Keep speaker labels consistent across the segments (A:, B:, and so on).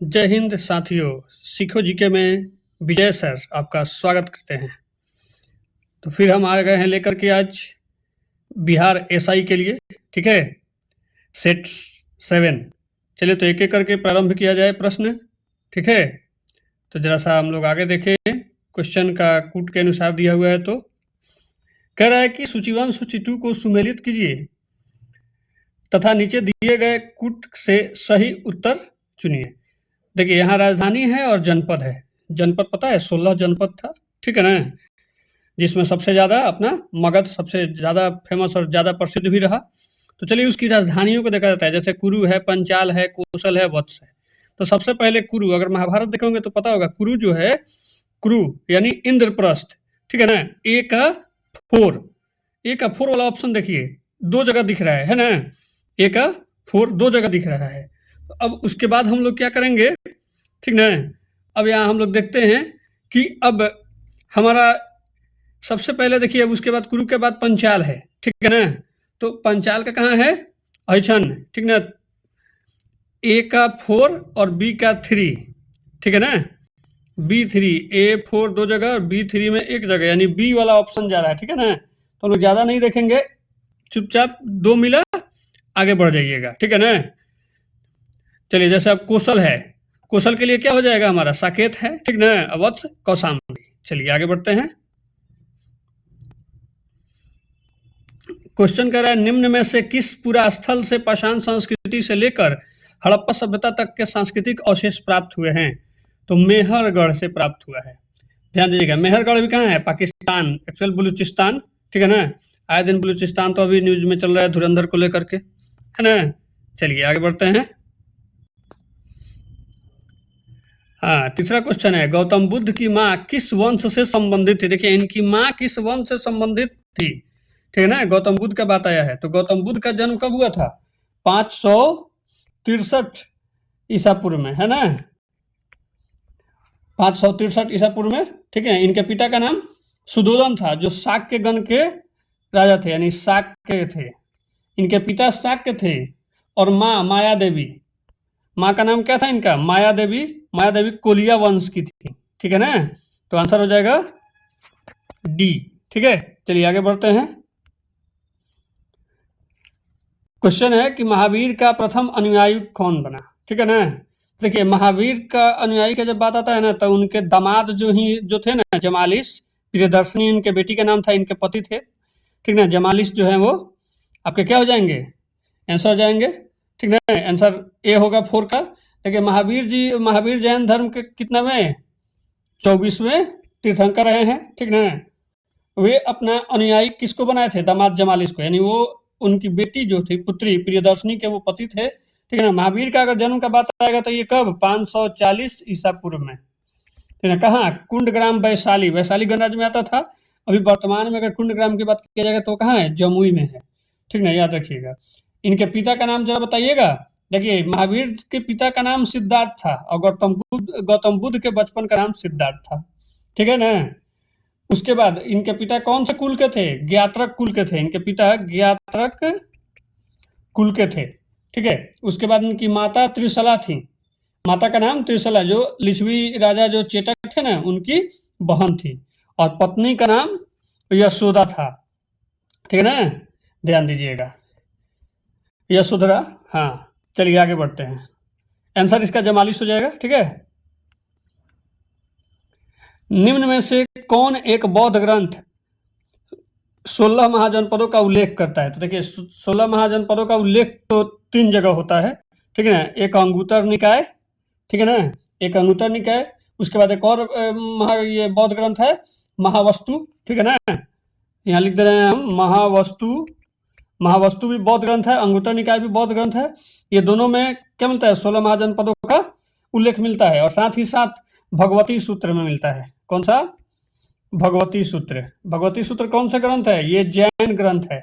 A: जय हिंद साथियों, सीखो जीके में विजय सर आपका स्वागत करते हैं। तो फिर हम आ गए हैं लेकर के आज बिहार एसआई के लिए, ठीक है, सेट 7। चलिए तो एक एक करके प्रारंभ किया जाए प्रश्न, ठीक है। तो जरा सा हम लोग आगे देखें, क्वेश्चन का कूट के अनुसार दिया हुआ है। तो कह रहा है कि सूची 1 सूची 2 को सुमेलित कीजिए तथा नीचे दिए गए कूट से सही उत्तर चुनिए। देखिए यहाँ राजधानी है और जनपद है। जनपद पता है 16 जनपद था, ठीक है ना, जिसमें सबसे ज़्यादा अपना मगध सबसे ज़्यादा फेमस और ज़्यादा प्रसिद्ध भी रहा। तो चलिए उसकी राजधानियों को देखा जाता है, जैसे कुरु है, पंचाल है, कौशल है, वत्स है। तो सबसे पहले कुरु, अगर महाभारत देखोगे तो पता होगा कुरु जो है, कुरु यानी इंद्रप्रस्थ, ठीक है ना। ए का 4 वाला ऑप्शन देखिए 2 जगह दिख रहा है ना। ए का 4 2 जगह दिख रहा है। तो अब उसके बाद हम लोग क्या करेंगे, ठीक ना। अब यहाँ हम लोग देखते हैं कि अब हमारा सबसे पहले देखिए, अब उसके बाद कुरु के बाद पंचाल है, ठीक है ना। तो पंचाल का कहाँ है, ऐछन, ठीक ना। ए का 4 और बी का 3, ठीक है ना। B3, A4 2 जगह और B3 में 1 जगह, यानी बी वाला ऑप्शन जा रहा है, ठीक है ना। तो हम लोग ज़्यादा नहीं देखेंगे, चुपचाप 2 मिला आगे बढ़ जाइएगा, ठीक है ना। चलिए जैसे अब कौशल है, कौशल के लिए क्या हो जाएगा हमारा, साकेत है, ठीक ना, अवत्स, कौशाम्बी। चलिए आगे बढ़ते हैं। क्वेश्चन कर रहा है निम्न में से किस पूरा स्थल से पाषाण संस्कृति से लेकर हड़प्पा सभ्यता तक के सांस्कृतिक अवशेष प्राप्त हुए हैं। तो मेहरगढ़ से प्राप्त हुआ है। ध्यान दीजिएगा, मेहरगढ़ भी कहाँ है, पाकिस्तान, एक्चुअल बलूचिस्तान, ठीक है ना। आए दिन बलूचिस्तान तो अभी न्यूज में चल रहा है धुरंधर को लेकर के, है ना। चलिए आगे बढ़ते हैं। हाँ, तीसरा क्वेश्चन है गौतम बुद्ध की माँ किस वंश से संबंधित थी। देखिए इनकी माँ किस वंश से संबंधित थी, ठीक है ना। गौतम बुद्ध का बात आया है। तो गौतम बुद्ध का जन्म कब हुआ था, 563 ईसा पूर्व में, है ना, 563 ईसा पूर्व में, ठीक है। इनके पिता का नाम सुधोधन था, जो शाक्य गण के राजा थे, यानी शाक्य थे। इनके पिता शाक्य थे और माँ माया देवी। माँ का नाम क्या था इनका, माया देवी। माया देवी कोलिया वंश की थी, ठीक है ना। तो आंसर हो जाएगा डी, ठीक है। चलिए आगे बढ़ते हैं। क्वेश्चन है कि महावीर का प्रथम अनुयायी कौन बना, ठीक है ना। देखिए महावीर का अनुयायी का जब बात आता है ना, तो उनके दामाद जो थे ना, जमालिस, प्रियदर्शनी उनके बेटी का नाम था, इनके पति थे, ठीक ना। जमालिस जो है वो आपके क्या हो जाएंगे, आंसर हो जाएंगे, ठीक ना। आंसर ए होगा 4 का। देखिए महावीर जैन धर्म के कितनावें, 24वें तीर्थंकर रहे हैं, ठीक ना। वे अपना अनुयायी किसको बनाए थे, दामाद जमालिस को, यानी वो उनकी बेटी जो थी, पुत्री प्रियदर्शनी के वो पति थे, ठीक है ना। महावीर का अगर जन्म का बात आएगा तो ये कब, 540 ईसा पूर्व में, ठीक है। कहाँ, कुंडग्राम वैशाली, वैशाली गणराज्य में आता था। अभी वर्तमान में अगर कुंडग्राम की बात किया जाएगा तो कहाँ है, जमुई में है, ठीक ना, याद रखिएगा। इनके पिता का नाम जरा बताइएगा। देखिए महावीर के पिता का नाम सिद्धार्थ था और गौतम बुद्ध के बचपन का नाम सिद्धार्थ था, ठीक है ना। उसके बाद इनके पिता कौन से कुल के थे, ज्ञात्रक कुल के थे। इनके पिता ज्ञात्रक कुल के थे, ठीक है। उसके बाद इनकी माता त्रिशला थी, माता का नाम त्रिशला, जो लिच्छवी राजा जो चेटक थे ना, उनकी बहन थी। और पत्नी का नाम यशोदा था, ठीक है ना, ध्यान दीजिएगा, यशोधरा। हाँ चलिए आगे बढ़ते हैं। आंसर इसका जमालिस हो जाएगा, ठीक है। निम्न में से कौन एक बौद्ध ग्रंथ 16 महाजनपदों का उल्लेख करता है। तो देखिए 16 महाजनपदों का उल्लेख तो 3 जगह होता है, ठीक है ना। एक अंगुत्तर निकाय, ठीक है ना, एक अंगुत्तर निकाय। उसके बाद एक और ये बौद्ध ग्रंथ है महावस्तु, ठीक है ना। यहाँ लिख दे रहे हैं हम महावस्तु। महावस्तु भी बौद्ध ग्रंथ है, अंगुत्तर निकाय भी बौद्ध ग्रंथ है। ये दोनों में क्या मिलता है, 16 महाजनपदों का उल्लेख मिलता है। और साथ ही साथ भगवती सूत्र में मिलता है। कौन सा, भगवती सूत्र। भगवती सूत्र कौन सा ग्रंथ है, ये जैन ग्रंथ है,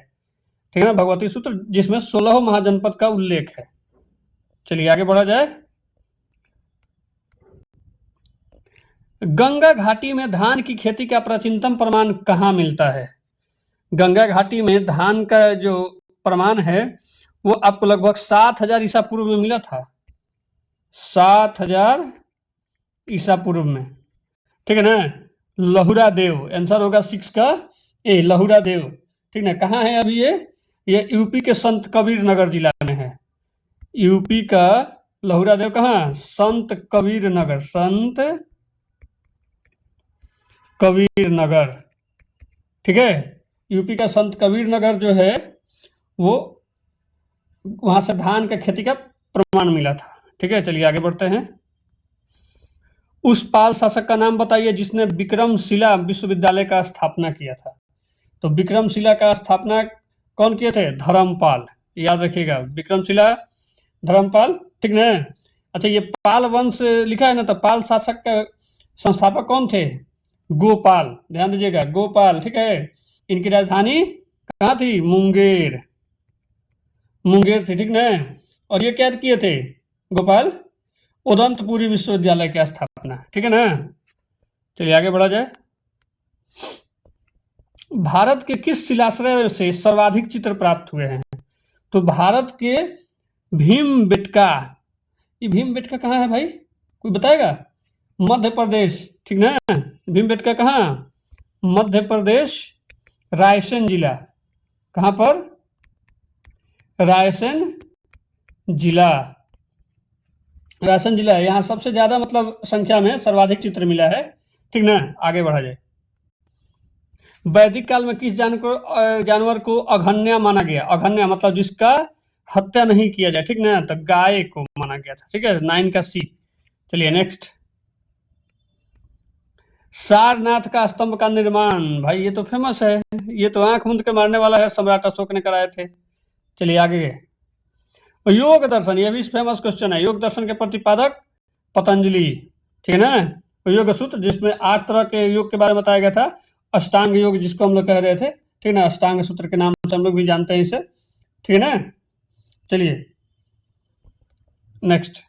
A: ठीक है ना, भगवती सूत्र, जिसमें 16 महाजनपद का उल्लेख है। चलिए आगे बढ़ा जाए। गंगा घाटी में धान की खेती का प्राचीनतम प्रमाण कहाँ मिलता है। गंगा घाटी में धान का जो प्रमाण है वो आपको लगभग 7000 ईसा पूर्व में मिला था। 7000 ईसा पूर्व में, ठीक है ना। लहुरा देव, आंसर होगा 6 का ए, लहुरा देव, ठीक ना। कहाँ है अभी ये यूपी के संत कबीर नगर जिला में है। यूपी का लहुरा देव कहाँ, संत कबीर नगर, संत कबीर नगर, ठीक है। यूपी का संत कबीर नगर जो है वो, वहां से धान के खेती का प्रमाण मिला था, ठीक है। चलिए आगे बढ़ते हैं। उस पाल शासक का नाम बताइए जिसने विक्रमशिला विश्वविद्यालय का स्थापना किया था। तो विक्रमशिला का स्थापना कौन किए थे, धर्मपाल, याद रखिएगा, विक्रमशिला धर्मपाल, ठीक ना। अच्छा, ये पाल वंश लिखा है ना, तो पाल शासक का संस्थापक कौन थे, गोपाल, ध्यान दीजिएगा, गोपाल, ठीक है। इनकी राजधानी कहाँ थी, मुंगेर, मुंगेर थी, ठीक ना। और ये क्या किए थे गोपाल, उदंतपुरी विश्वविद्यालय की स्थापना, ठीक है ना। चलिए आगे बढ़ा जाए। भारत के किस शिलाश्रय से सर्वाधिक चित्र प्राप्त हुए हैं। तो भारत के भीमबेटका, ये भीमबेटका कहाँ है भाई, कोई बताएगा, मध्य प्रदेश, ठीक ना। भीमबेटका कहाँ, मध्य प्रदेश, रायसेन जिला, कहाँ पर, रायसेन जिला, रायसेन जिला, यहाँ सबसे ज्यादा मतलब संख्या में सर्वाधिक चित्र मिला है, ठीक ना। आगे बढ़ा जाए। वैदिक काल में किस जानवर को अघन्या माना गया, अघन्या मतलब जिसका हत्या नहीं किया जाए, ठीक ना, तो गाय को माना गया था, ठीक है, 9 का सी। चलिए नेक्स्ट। सारनाथ का स्तंभ का निर्माण, भाई ये तो फेमस है, ये तो आंख मूंद के मारने वाला है, सम्राट अशोक ने कराए थे। चलिए आगे। योग दर्शन, ये भी फेमस क्वेश्चन है, योग दर्शन के प्रतिपादक पतंजलि, ठीक है ना। योग सूत्र जिसमें 8 तरह के योग के बारे में बताया गया था, अष्टांग योग जिसको हम लोग कह रहे थे, ठीक है ना, अष्टांग सूत्र के नाम से हम लोग भी जानते हैं इसे, ठीक है ना। चलिए नेक्स्ट।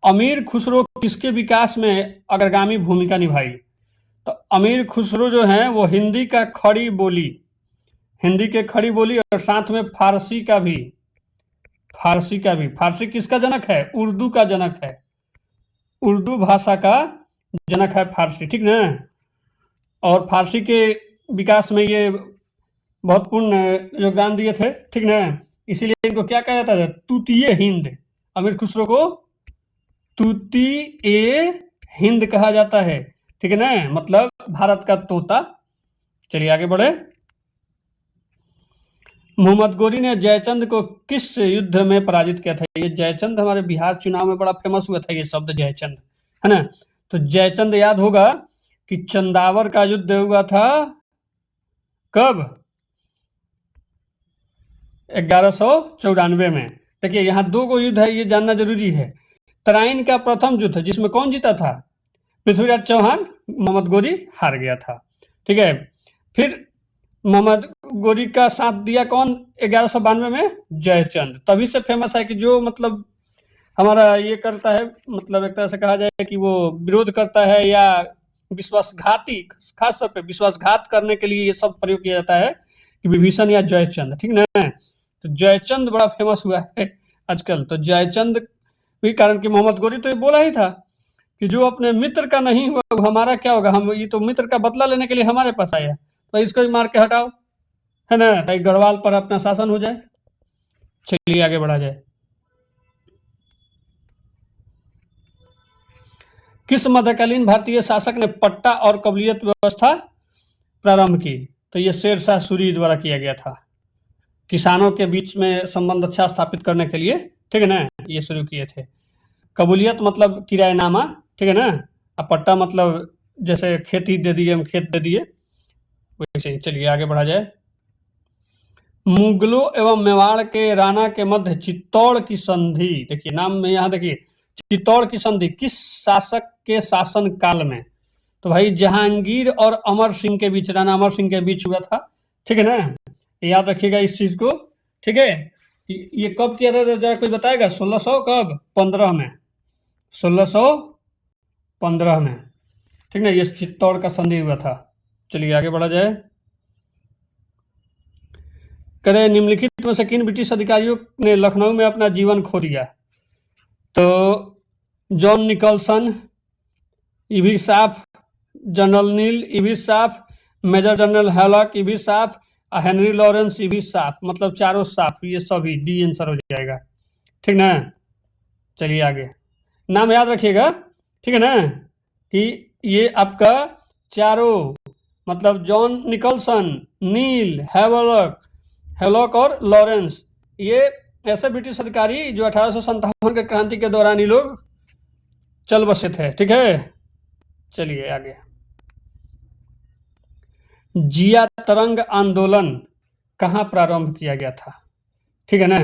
A: अमीर खुसरो किसके विकास में अग्रगामी भूमिका निभाई। तो अमीर खुसरो जो है वो हिंदी का खड़ी बोली, हिंदी के खड़ी बोली और साथ में फारसी का भी, फारसी किसका जनक है, उर्दू का जनक है, उर्दू भाषा का जनक है फारसी, ठीक ना। और फारसी के विकास में ये बहुत पूर्ण योगदान दिए थे, ठीक ना। इसीलिए इनको क्या कहा जाता है, तूतीय हिंद, अमीर खुसरो को तूतीय हिंद कहा जाता है, ठीक है ना, मतलब भारत का तोता। चलिए आगे बढ़े। मोहम्मद गोरी ने जयचंद को किस युद्ध में पराजित किया था। ये जयचंद हमारे बिहार चुनाव में बड़ा फेमस हुआ था, ये शब्द जयचंद, है ना। तो जयचंद याद होगा कि चंदावर का युद्ध हुआ था कब, 1194 में। देखिए यहाँ 2 गो युद्ध है, ये जानना जरूरी है। तराइन का प्रथम युद्ध जिसमें कौन जीता था, पृथ्वीराज चौहान, मोहम्मद गोरी हार गया था, ठीक है। फिर मोहम्मद गोरी का साथ दिया कौन 1192 में, जयचंद, तभी से फेमस है कि जो मतलब हमारा ये करता है, मतलब एक तरह से कहा जाए कि वो विरोध करता है या विश्वासघाती, खास तौर पे विश्वासघात करने के लिए ये सब प्रयोग किया जाता है कि विभीषण या जयचंद, ठीक ना। तो जयचंद बड़ा फेमस हुआ है आजकल। तो जयचंद भी कारण कि मोहम्मद गोरी तो ये बोला ही था कि जो अपने मित्र का नहीं हुआ वो हमारा क्या होगा, हम ये तो मित्र का बदला लेने के लिए हमारे पास आया, तो इसको भी मार के हटाओ, है ना, ताकि गढ़वाल पर अपना शासन हो जाए। चलिए आगे बढ़ा जाए। किस मध्यकालीन भारतीय शासक ने पट्टा और कबलियत व्यवस्था प्रारंभ की। तो ये शेरशाह सूरी द्वारा किया गया था, किसानों के बीच में संबंध अच्छा स्थापित करने के लिए, ठीक है ना, ये शुरू किए थे। कबूलियत मतलब किराएनामा, ठीक है ना, और पट्टा मतलब जैसे खेती दे दिए, हम खेत दे दिए, वैसे ही। चलिए आगे बढ़ा जाए। मुगलों एवं मेवाड़ के राणा के मध्य चित्तौड़ की संधि, देखिए नाम में यहाँ देखिए, चित्तौड़ की संधि किस शासक के शासन काल में। तो भाई जहांगीर और अमर सिंह के बीच, राणा अमर सिंह के बीच हुआ था, ठीक है ना, याद रखिएगा इस चीज को, ठीक है। ये कब किया था जरा कोई बताएगा, 1600 कब, 15 में, 1615 में, ठीक ना, ये चित्तौड़ का संधि हुआ था। चलिए आगे बढ़ा जाए। करें निम्नलिखित में से किन ब्रिटिश अधिकारियों ने लखनऊ में अपना जीवन खो दिया। तो जॉन निकलसन, ईवी साफ, जनरल नील ईवी साफ, मेजर जनरल हैलॉक ईवी साफ, हेनरी लॉरेंस ईवी साफ, मतलब चारों साफ, ये सभी डी आंसर हो जाएगा। ठीक ना, चलिए आगे, नाम याद रखिएगा, ठीक है ना, कि ये आपका चारों, मतलब जॉन निकलसन, नील, हैवलॉक और लॉरेंस, ये ऐसे ब्रिटिश अधिकारी जो 1857 के क्रांति के दौरान ये लोग चल बसे थे। ठीक है, चलिए आगे, जिया तरंग आंदोलन कहाँ प्रारंभ किया गया था? ठीक है ना,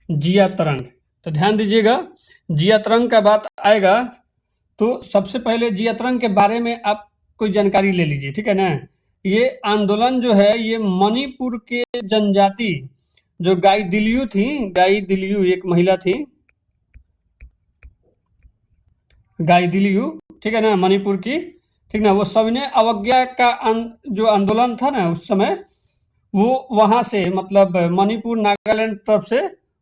A: जिया तरंग, तो ध्यान दीजिएगा, जिया तरंग का बात आएगा तो सबसे पहले जिया तरंग के बारे में आप कोई जानकारी ले लीजिए। ठीक है ना, ये आंदोलन जो है ये मणिपुर के जनजाति जो गाई दिलियू थी, गाई दिलियू एक महिला थी, गाई दिलियू, ठीक है ना, मणिपुर की, ठीक ना, वो सविनय अवज्ञा का जो आंदोलन था ना उस समय, वो वहां से मतलब मणिपुर नागालैंड तरफ से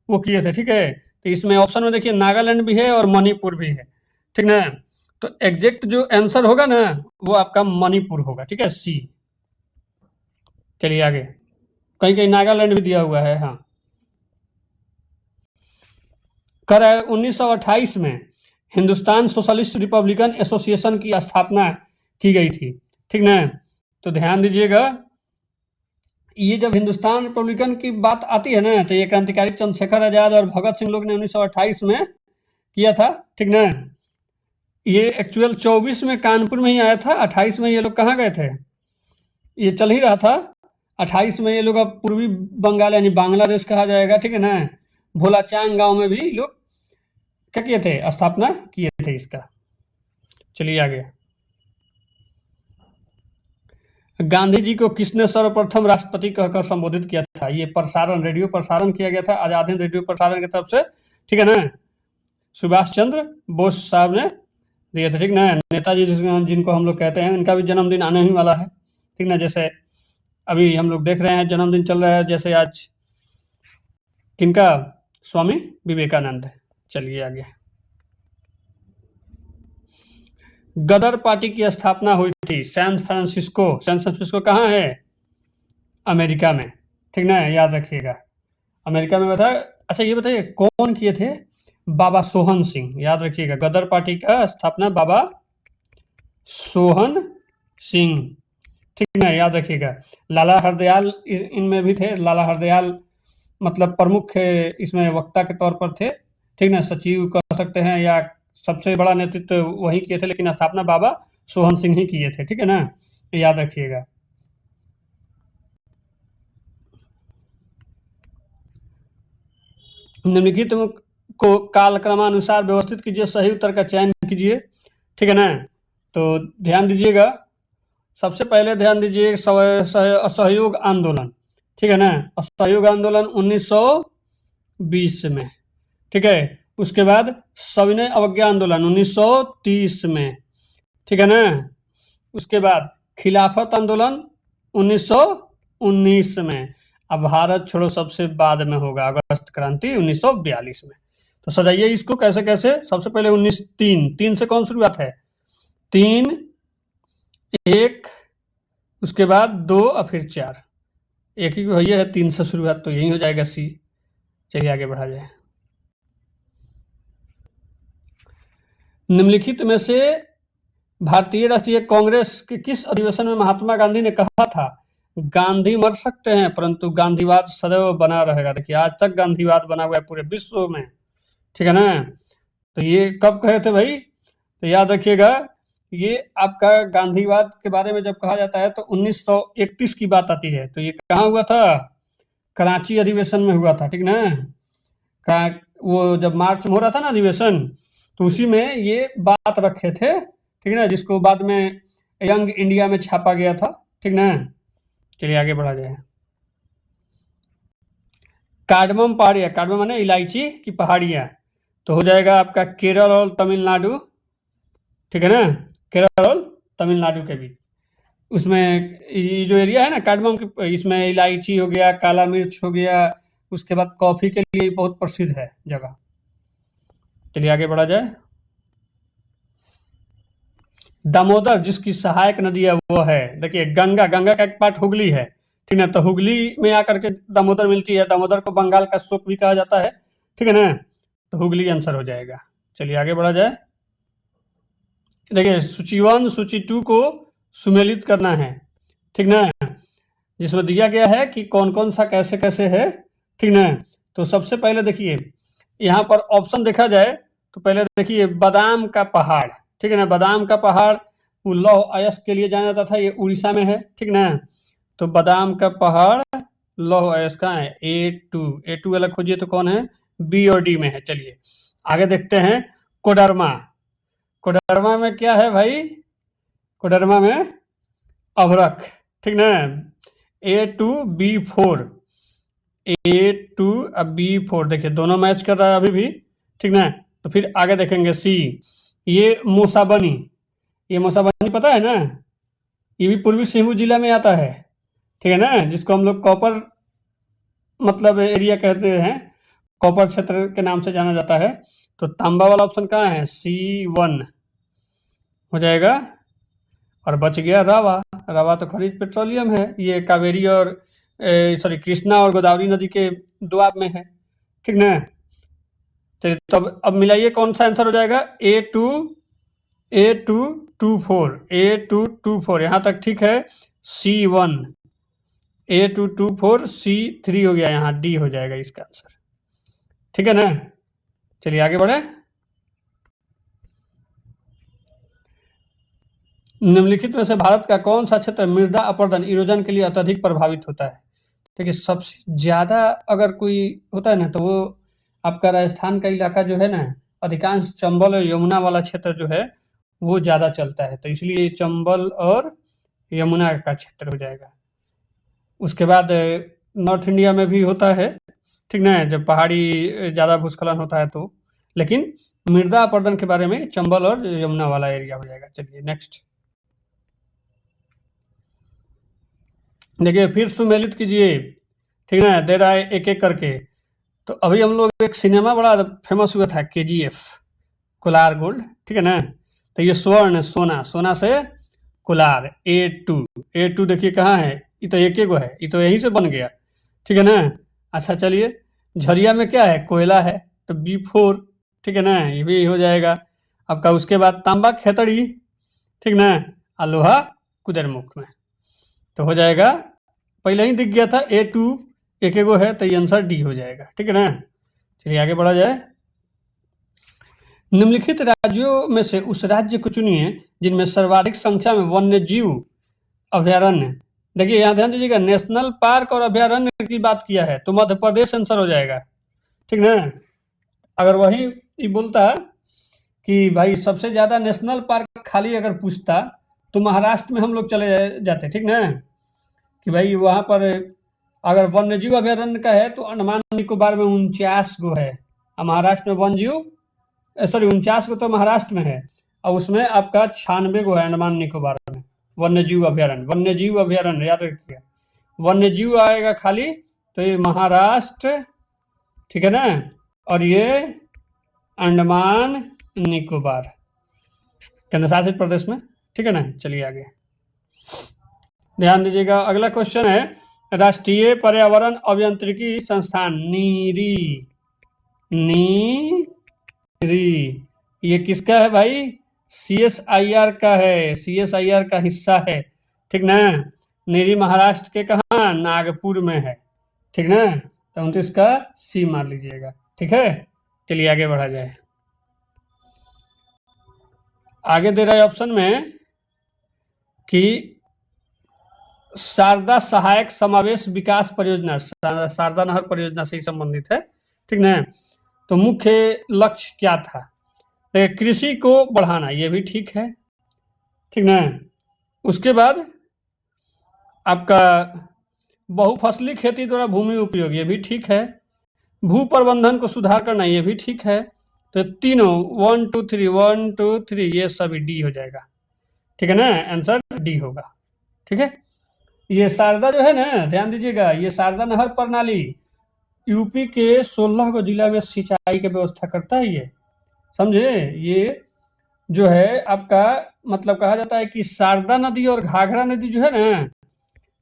A: वो किए थे। ठीक है, तो इसमें ऑप्शन में देखिए नागालैंड भी है और मणिपुर भी है। ठीक ना, तो एग्जैक्ट जो आंसर होगा ना वो आपका मणिपुर होगा। ठीक है, सी। चलिए आगे, कहीं कहीं नागालैंड भी दिया हुआ है। हाँ, कर 1928 में हिंदुस्तान सोशलिस्ट रिपब्लिकन एसोसिएशन की स्थापना की गई थी। ठीक ना, तो ध्यान दीजिएगा, ये जब हिंदुस्तान रिपब्लिकन की बात आती है ना तो ये क्रांतिकारी चंद्रशेखर आजाद और भगत सिंह लोग ने 1928 में किया था। ठीक ना, ये एक्चुअल 24 में कानपुर में ही आया था, 28 में ये लोग कहाँ गए थे, ये चल ही रहा था। 28 में ये लोग अब पूर्वी बंगाल यानी बांग्लादेश कहा जाएगा। ठीक है ना, भोलाचांग गांव में भी लोग क्या किए थे, स्थापना किए थे इसका। चलिए आगे, गांधी जी को किसने सर्वप्रथम राष्ट्रपति कहकर संबोधित किया था? ये प्रसारण, रेडियो प्रसारण किया गया था, आजाद हिंद रेडियो प्रसारण की तरफ से। ठीक है ना, सुभाष चंद्र बोस साहब ने दिए थे। ठीक ना, नेताजी जिनको हम लोग कहते हैं, इनका भी जन्मदिन आने ही वाला है। ठीक ना, जैसे अभी हम लोग देख रहे हैं जन्मदिन चल रहा है, जैसे आज किनका, स्वामी विवेकानंद। चलिए आगे, गदर पार्टी की स्थापना हुई थी सैन फ्रांसिस्को कहाँ है, अमेरिका में। ठीक ना, याद रखिएगा, अमेरिका में बताया। अच्छा ये बताइए कौन किए थे, बाबा सोहन सिंह, याद रखिएगा, गदर पार्टी का स्थापना बाबा सोहन सिंह। ठीक ना, याद रखिएगा, लाला हरदयाल इनमें भी थे, लाला हरदयाल मतलब प्रमुख इसमें वक्ता के तौर पर थे। ठीक ना, सचिव कह सकते हैं या सबसे बड़ा नेतृत्व वही किए थे, लेकिन स्थापना बाबा सोहन सिंह ही किए थे। ठीक है ना, याद रखिएगा। निम्नलिखित को कालक्रमानुसार व्यवस्थित कीजिए, सही उत्तर का चयन कीजिए। ठीक है ना, तो ध्यान दीजिएगा, सबसे पहले ध्यान दीजिए असहयोग आंदोलन। ठीक है ना, असहयोग आंदोलन 1920 में। ठीक है, उसके बाद सविनय अवज्ञा आंदोलन 1930 में। ठीक है ना, उसके बाद खिलाफत आंदोलन 1919 में। अब भारत छोड़ो सबसे बाद में होगा, अगस्त क्रांति 1942 में। तो सजाइए इसको कैसे कैसे, सबसे पहले 1903 से कौन शुरुआत है, 3, 1, उसके बाद 2 और फिर 4, एक ही भैया है 3 से शुरुआत, तो यही हो जाएगा सी। चलिए आगे बढ़ा जाए, निम्नलिखित में से भारतीय राष्ट्रीय कांग्रेस के किस अधिवेशन में महात्मा गांधी ने कहा था, गांधी मर सकते हैं परंतु गांधीवाद सदैव बना रहेगा? देखिए आज तक गांधीवाद बना हुआ है पूरे विश्व में। ठीक है ना, तो ये कब कहे थे भाई, तो याद रखिएगा, ये आपका गांधीवाद के बारे में जब कहा जाता है तो 1931 की बात आती है। तो ये कहाँ हुआ था, कराची अधिवेशन में हुआ था। ठीक ना, वो जब मार्च में हो रहा था ना अधिवेशन, तो उसी में ये बात रखे थे। ठीक ना, जिसको बाद में यंग इंडिया में छापा गया था। ठीक ना, चलिए आगे बढ़ा जाए, कार्डमम पहाड़ियाँ, कार्डमम माने इलायची की पहाड़ियाँ, तो हो जाएगा आपका केरल और तमिलनाडु। ठीक है ना, केरल और तमिलनाडु के बीच, उसमें ये जो एरिया है ना कार्डमम की, इसमें इलायची हो गया, काला मिर्च हो गया, उसके बाद कॉफ़ी के लिए बहुत प्रसिद्ध है जगह। चलिए आगे बढ़ा जाए। दामोदर जिसकी सहायक नदी है वो है, देखिए गंगा, गंगा का एक पार्ट हुगली है, ठीक है ना, तो हुगली में आकर के दामोदर मिलती है। दामोदर को बंगाल का शोक भी कहा जाता है, ठीक है ना, तो हुगली आंसर हो जाएगा। चलिए आगे बढ़ा जाए। देखिए सूची 1 सूची 2 को सुमेलित करना है, ठीक ना, जिसमें दिया गया है कि कौन कौन सा कैसे कैसे है, ठीक ना। तो सबसे पहले देखिए यहाँ पर ऑप्शन देखा जाए तो पहले देखिए बादाम का पहाड़, ठीक है ना, बादाम का पहाड़ वो लौह अयस्क के लिए जाना जाता था, ये उड़ीसा में है, ठीक ना। तो बादाम का पहाड़ लौह अयस्क कहाँ है, A2 वाला खोजिए तो कौन है, बी और डी में है। चलिए आगे देखते हैं। कोडरमा, कोडरमा में क्या है भाई, कोडरमा में अभ्रक, ठीक ना, A2B4, A2 अब B4, देखिए दोनों मैच कर रहा है अभी भी, ठीक ना। तो फिर आगे देखेंगे सी, ये मूसाबनी, ये मूसाबनी पता है ना, ये भी पूर्वी सिंहभूम जिला में आता है, ठीक है ना, जिसको हम लोग कॉपर मतलब एरिया कहते हैं, कॉपर क्षेत्र के नाम से जाना जाता है। तो तांबा वाला ऑप्शन कहाँ है, C1 हो जाएगा। और बच गया रावा, रावा तो खनिज पेट्रोलियम है, ये कावेरी और सॉरी कृष्णा और गोदावरी नदी के दोआब में है, ठीक ना। चलिए तब अब मिलाइए कौन सा आंसर हो जाएगा, A224 यहाँ तक ठीक है। C1 A224 C3 हो गया, यहाँ डी हो जाएगा इसका आंसर, ठीक है ना। चलिए आगे बढ़े। निम्नलिखित में से भारत का कौन सा क्षेत्र मृदा अपरदन इरोजन के लिए अत्यधिक प्रभावित होता है। देखिए सबसे ज्यादा अगर कोई होता है ना तो वो आपका राजस्थान का इलाका जो है ना, अधिकांश चंबल और यमुना वाला क्षेत्र जो है वो ज्यादा चलता है, तो इसलिए चंबल और यमुना का क्षेत्र हो जाएगा। उसके बाद नॉर्थ इंडिया में भी होता है, ठीक ना, जब पहाड़ी ज्यादा भूस्खलन होता है तो, लेकिन मृदा अपरदन के बारे में चंबल और यमुना वाला एरिया हो जाएगा। चलिए नेक्स्ट देखिए, फिर सुमेलित कीजिए, ठीक है ना, दे रहा है एक एक करके। तो अभी हम लोग एक सिनेमा बड़ा फेमस हुआ था KGF, कोलार गोल्ड, ठीक है ना, तो ये स्वर्ण सोना, सोना से कोलार A2 देखिए कहाँ है, ये तो एक गो है, ये तो यहीं से बन गया, ठीक है ना। अच्छा चलिए, झरिया में क्या है, कोयला है, तो B4, ठीक है ना, ये भी हो जाएगा आपका। उसके बाद तांबा खेतड़ी, ठीक ना, और लोहा कुदरमुख में, तो हो जाएगा, पहले ही दिख गया था A2 एक गो है, तो ये आंसर डी हो जाएगा, ठीक है ना। चलिए आगे बढ़ा जाए। निम्नलिखित राज्यों में से उस राज्य को चुनिए जिनमें सर्वाधिक संख्या में वन्य जीव अभ्यारण्य, देखिए यहाँ ध्यान दीजिएगा, नेशनल पार्क और अभ्यारण्य की बात किया है, तो मध्य प्रदेश आंसर हो जाएगा, ठीक ना। अगर वही ये बोलता कि भाई सबसे ज्यादा नेशनल पार्क खाली अगर पूछता तो महाराष्ट्र में हम लोग चले जाते, ठीक ना, कि भाई वहां पर अगर वन्यजीव अभ्यारण्य का है तो अंडमान निकोबार में 49 गो है, और महाराष्ट्र में वन्यजीव 49 गो तो महाराष्ट्र में है, और उसमें आपका 96 गो है अंडमान निकोबार में वन्यजीव अभ्यारण्य। वन्यजीव अभ्यारण्य याद रखिएगा, वन्यजीव आएगा खाली तो ये महाराष्ट्र, ठीक है ना, और ये अंडमान निकोबार केंद्र शासित प्रदेश में, ठीक है ना। चलिए आगे ध्यान दीजिएगा, अगला क्वेश्चन है, राष्ट्रीय पर्यावरण अभियांत्रिकी संस्थान नीरी ये किसका है भाई, CSIR का है, CSIR का हिस्सा है, ठीक ना। नीरी महाराष्ट्र के कहाँ, नागपुर में है, ठीक ना, तो 29 का C मार लीजिएगा, ठीक है। चलिए आगे बढ़ा जाए। आगे दे रहा है ऑप्शन में कि शारदा सहायक समावेश विकास परियोजना, शारदा नहर परियोजना से ही संबंधित है, ठीक ना, तो मुख्य लक्ष्य क्या था, कृषि को बढ़ाना, ये भी ठीक है, ठीक ना। उसके बाद आपका बहुफसली खेती द्वारा भूमि उपयोग, ये भी ठीक है, भू प्रबंधन को सुधार करना, ये भी ठीक है। तो तीनों 1 2 3 ये सभी डी हो जाएगा, ठीक है ना, आंसर डी होगा, ठीक है। ये शारदा जो है ना, ध्यान दीजिएगा, ये शारदा नहर प्रणाली यूपी के 16 को जिला में सिंचाई की व्यवस्था करता है। ये समझे। ये जो है आपका मतलब कहा जाता है कि शारदा नदी और घाघरा नदी जो है ना,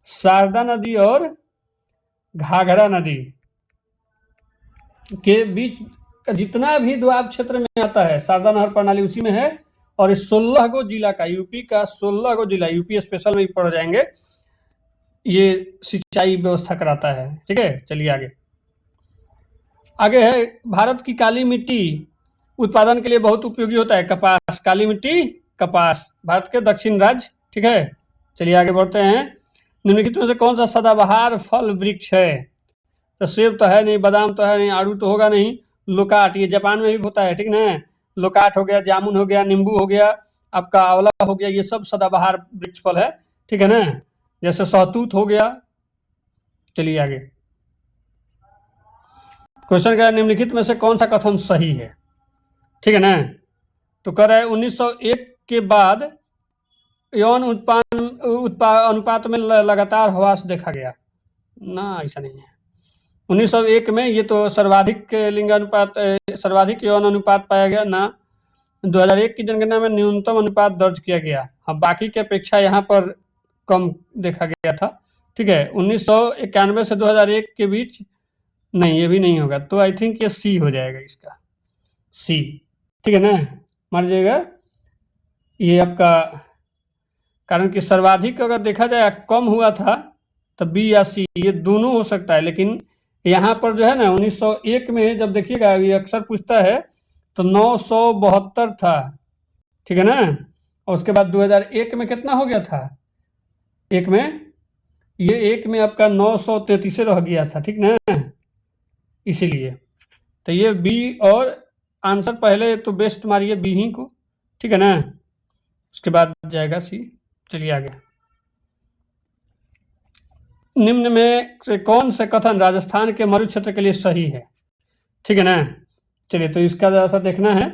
A: शारदा नदी और घाघरा नदी के बीच का जितना भी दोआब क्षेत्र में आता है, शारदा नहर प्रणाली उसी में है। और इस 16 गो जिला का, यूपी का 16 गो जिला, यूपी स्पेशल में ही पड़ जाएंगे, ये सिंचाई व्यवस्था कराता है। ठीक है, चलिए आगे। आगे है भारत की काली मिट्टी उत्पादन के लिए बहुत उपयोगी होता है कपास। काली मिट्टी कपास भारत के दक्षिण राज्य। ठीक है, चलिए आगे बढ़ते हैं। निम्नलिखित में से कौन सा सदाबहार फल वृक्ष है? तो सेब तो है नहीं, बादाम तो है नहीं, आड़ू तो होगा नहीं, लोकाट ये जापान में भी होता है। ठीक ना, लोकाट हो गया, जामुन हो गया, नींबू हो गया, आपका आंवला हो गया, ये सब सदाबहार वृक्ष फल है। ठीक है ना, जैसे सहतूत हो गया। चलिए आगे। क्वेश्चन क्या है, निम्नलिखित में से कौन सा कथन सही है? ठीक है ना, तो कह रहा है 1901 के बाद यौन अनुपात में लगातार ह्रास देखा गया ना, ऐसा नहीं है। 1901 में ये तो सर्वाधिक लिंगानुपात, सर्वाधिक यौन अनुपात पाया गया ना। 2001 की जनगणना में न्यूनतम अनुपात दर्ज किया गया। हाँ, बाकी की अपेक्षा यहाँ पर कम देखा गया था। ठीक है, 1991 से 2001 के बीच नहीं, ये भी नहीं होगा, तो आई थिंक ये सी हो जाएगा इसका, सी। ठीक है ना, मान लीजिएगा ये आपका, कारण कि सर्वाधिक अगर देखा जाए कम हुआ था तो बी या सी, ये दोनों हो सकता है। लेकिन यहाँ पर जो है ना 1901 में जब देखिएगा, ये अक्सर पूछता है, तो 972 था। ठीक है ना, और उसके बाद 2001 में कितना हो गया था? एक में, ये एक में आपका 933 रह गया था। ठीक ना, इसीलिए तो ये बी, और आंसर पहले तो बेस्ट मारिए बी ही को। ठीक है ना, उसके बाद जाएगा सी। चलिए आगे। निम्न में से कौन से कथन राजस्थान के मरु क्षेत्र के लिए सही है? ठीक है ना, चलिए तो इसका जरा सा देखना है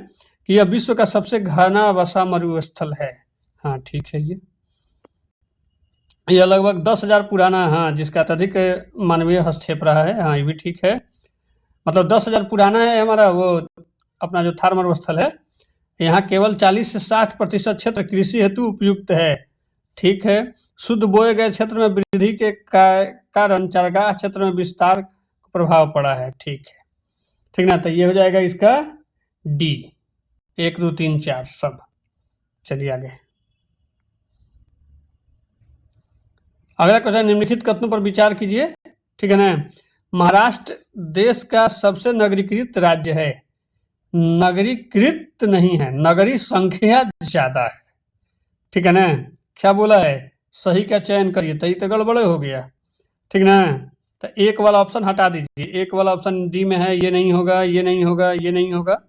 A: कि यह विश्व का सबसे घना वसा मरुस्थल है। हाँ ठीक है, यह लगभग 10,000 पुराना, हाँ, जिसका अत्यधिक मानवीय हस्तक्षेप रहा है। हाँ, ये भी ठीक है, मतलब 10,000 पुराना है हमारा वो अपना जो थार मरुस्थल है। यहाँ केवल 40 से 60% क्षेत्र कृषि हेतु उपयुक्त है। ठीक है, शुद्ध बोए गए क्षेत्र में वृद्धि के कारण चारागाह क्षेत्र में विस्तार प्रभाव पड़ा है। ठीक है, ठीक ना, तो ये हो जाएगा इसका डी, 1 2 3 4 सब। चलिए आगे। अगला क्वेश्चन, निम्नलिखित कथनों पर विचार कीजिए। ठीक है ना, महाराष्ट्र देश का सबसे नगरीकृत राज्य है। नगरीकृत नहीं है, नगरी संख्या ज्यादा है। ठीक है ना, क्या बोला है, सही का चयन करिए, तो ये तो गड़बड़े हो गया। ठीक ना, तो एक वाला ऑप्शन हटा दीजिए, एक वाला ऑप्शन डी में है, ये नहीं होगा, ये नहीं होगा, ये नहीं होगा,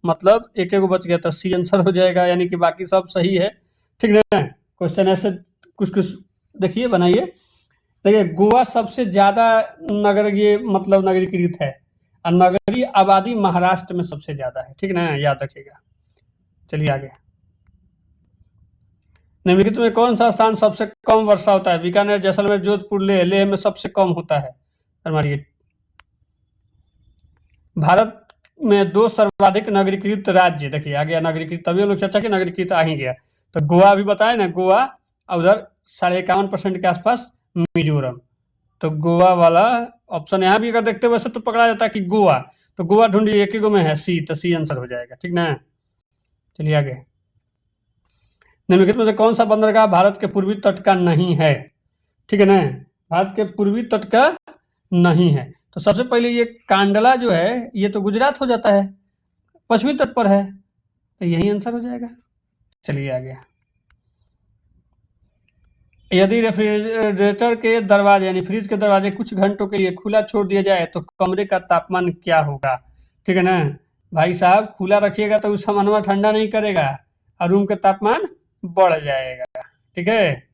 A: मतलब एक एक बच गया, तो सी आंसर हो जाएगा, यानी कि बाकी सब सही है। ठीक ना, क्वेश्चन ऐसे कुछ कुछ देखिए, बनाइए। देखिए, गोवा सबसे ज्यादा नगर, ये मतलब नगरीकृत है, और नगरीय आबादी महाराष्ट्र में सबसे ज्यादा है। ठीक ना, याद रखिएगा। चलिए आगे। निम्नलिखित में कौन सा स्थान सबसे कम वर्षा होता है? बीकानेर, जैसलमेर, जोधपुर, लेह। लेह में सबसे कम होता है। हमारी भारत में 2 सर्वाधिक नगरीकृत राज्य, देखिए आ गया नगरीकृत, तभी हम लोग चर्चा की नगरीकृत आ ही गया। तो गोवा भी बताए ना, गोवा, और उधर 51.5% के आसपास मिजोरम। तो गोवा वाला ऑप्शन यहाँ भी अगर देखते हो वैसे तो पकड़ा जाता है कि गोवा, तो गोवा ढूंढिए, एक ही गो में है सी, तो सी आंसर हो जाएगा। ठीक ना, चलिए आगे। निम्नलिखित में से कौन सा बंदरगाह भारत के पूर्वी तट का नहीं है? ठीक है ना, भारत के पूर्वी तट का नहीं है, तो सबसे पहले ये कांडला जो है, ये तो गुजरात हो जाता है, पश्चिमी तट पर है, तो यही आंसर हो जाएगा। चलिए आगे। यदि रेफ्रिजरेटर के दरवाजे यानी फ्रिज के दरवाजे कुछ घंटों के लिए खुला छोड़ दिया जाए तो कमरे का तापमान क्या होगा? ठीक है ना, भाई साहब, खुला रखिएगा तो उस सामानवा ठंडा नहीं करेगा और रूम का तापमान बढ़ जाएगा। ठीक है,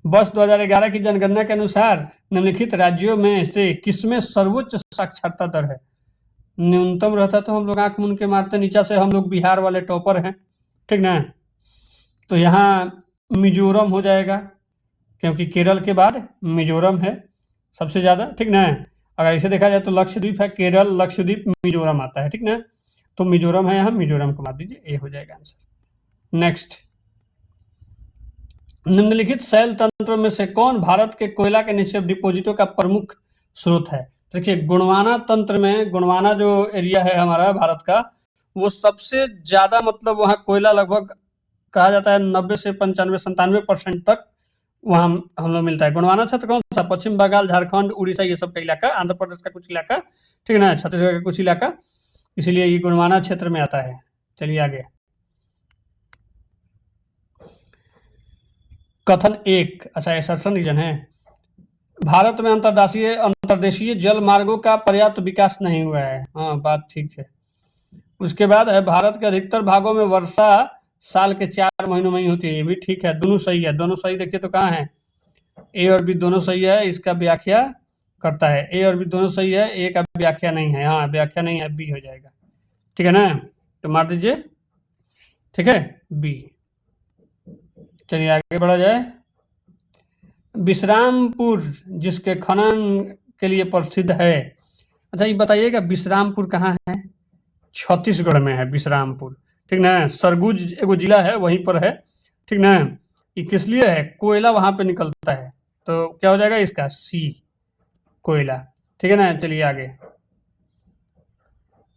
A: वर्ष 2011 की जनगणना के अनुसार निम्नलिखित राज्यों में से किसमें सर्वोच्च साक्षरता दर है? न्यूनतम रहता तो हम लोग आंख मूंद के मारते, नीचा से हम लोग बिहार वाले टॉपर हैं। ठीक ना, तो यहाँ मिजोरम हो जाएगा, क्योंकि केरल के बाद मिजोरम है सबसे ज़्यादा। ठीक ना, अगर इसे देखा जाए तो लक्षद्वीप है, केरल, लक्षद्वीप, मिजोरम आता है, ठीक ना। तो मिजोरम है यहाँ, मिजोरम को मार दीजिए, ए हो जाएगा आंसर। नेक्स्ट, निम्नलिखित शैल तंत्रों में से कौन भारत के कोयला के निक्षेप डिपोजिटों का प्रमुख स्रोत है? देखिए, गोंडवाना तंत्र में, गोंडवाना जो एरिया है हमारा भारत का, वो सबसे ज्यादा, मतलब वहाँ कोयला लगभग कहा जाता है 90 से 95-97% तक वहाँ हम लोग मिलता है। गोंडवाना क्षेत्र कौन सा? पश्चिम बंगाल, झारखंड, उड़ीसा, ये सब का इलाका, आंध्र प्रदेश का कुछ इलाका, ठीक है ना, छत्तीसगढ़ का कुछ इलाका, इसीलिए ये गोंडवाना क्षेत्र में आता है। चलिए आगे, कथन 1, अच्छा एसर्शन रीजन है, भारत में अंतर्देशीय जल मार्गों का पर्याप्त विकास नहीं हुआ है। हाँ, बात ठीक है। उसके बाद है, भारत के अधिकतर भागों में वर्षा साल के 4 महीनों में ही होती है, ये भी ठीक है, दोनों सही है। दोनों सही देखिए तो कहाँ है, ए और बी दोनों सही है, इसका व्याख्या करता है। ए और बी दोनों सही है, ए का व्याख्या नहीं है, हाँ व्याख्या नहीं है, बी हो जाएगा, ठीक है ना, तो मार दीजिए, ठीक है, बी। चलिए आगे बढ़ा जाए, विश्रामपुर जिसके खनन के लिए प्रसिद्ध है, अच्छा ये बताइएगा विश्रामपुर कहाँ है? छत्तीसगढ़ में है विश्रामपुर, ठीक ना। सरगुज एगो जिला है, वहीं पर है, ठीक ना। ये किस लिए है? कोयला वहां पे निकलता है, तो क्या हो जाएगा इसका? सी, कोयला, ठीक है ना। चलिए आगे,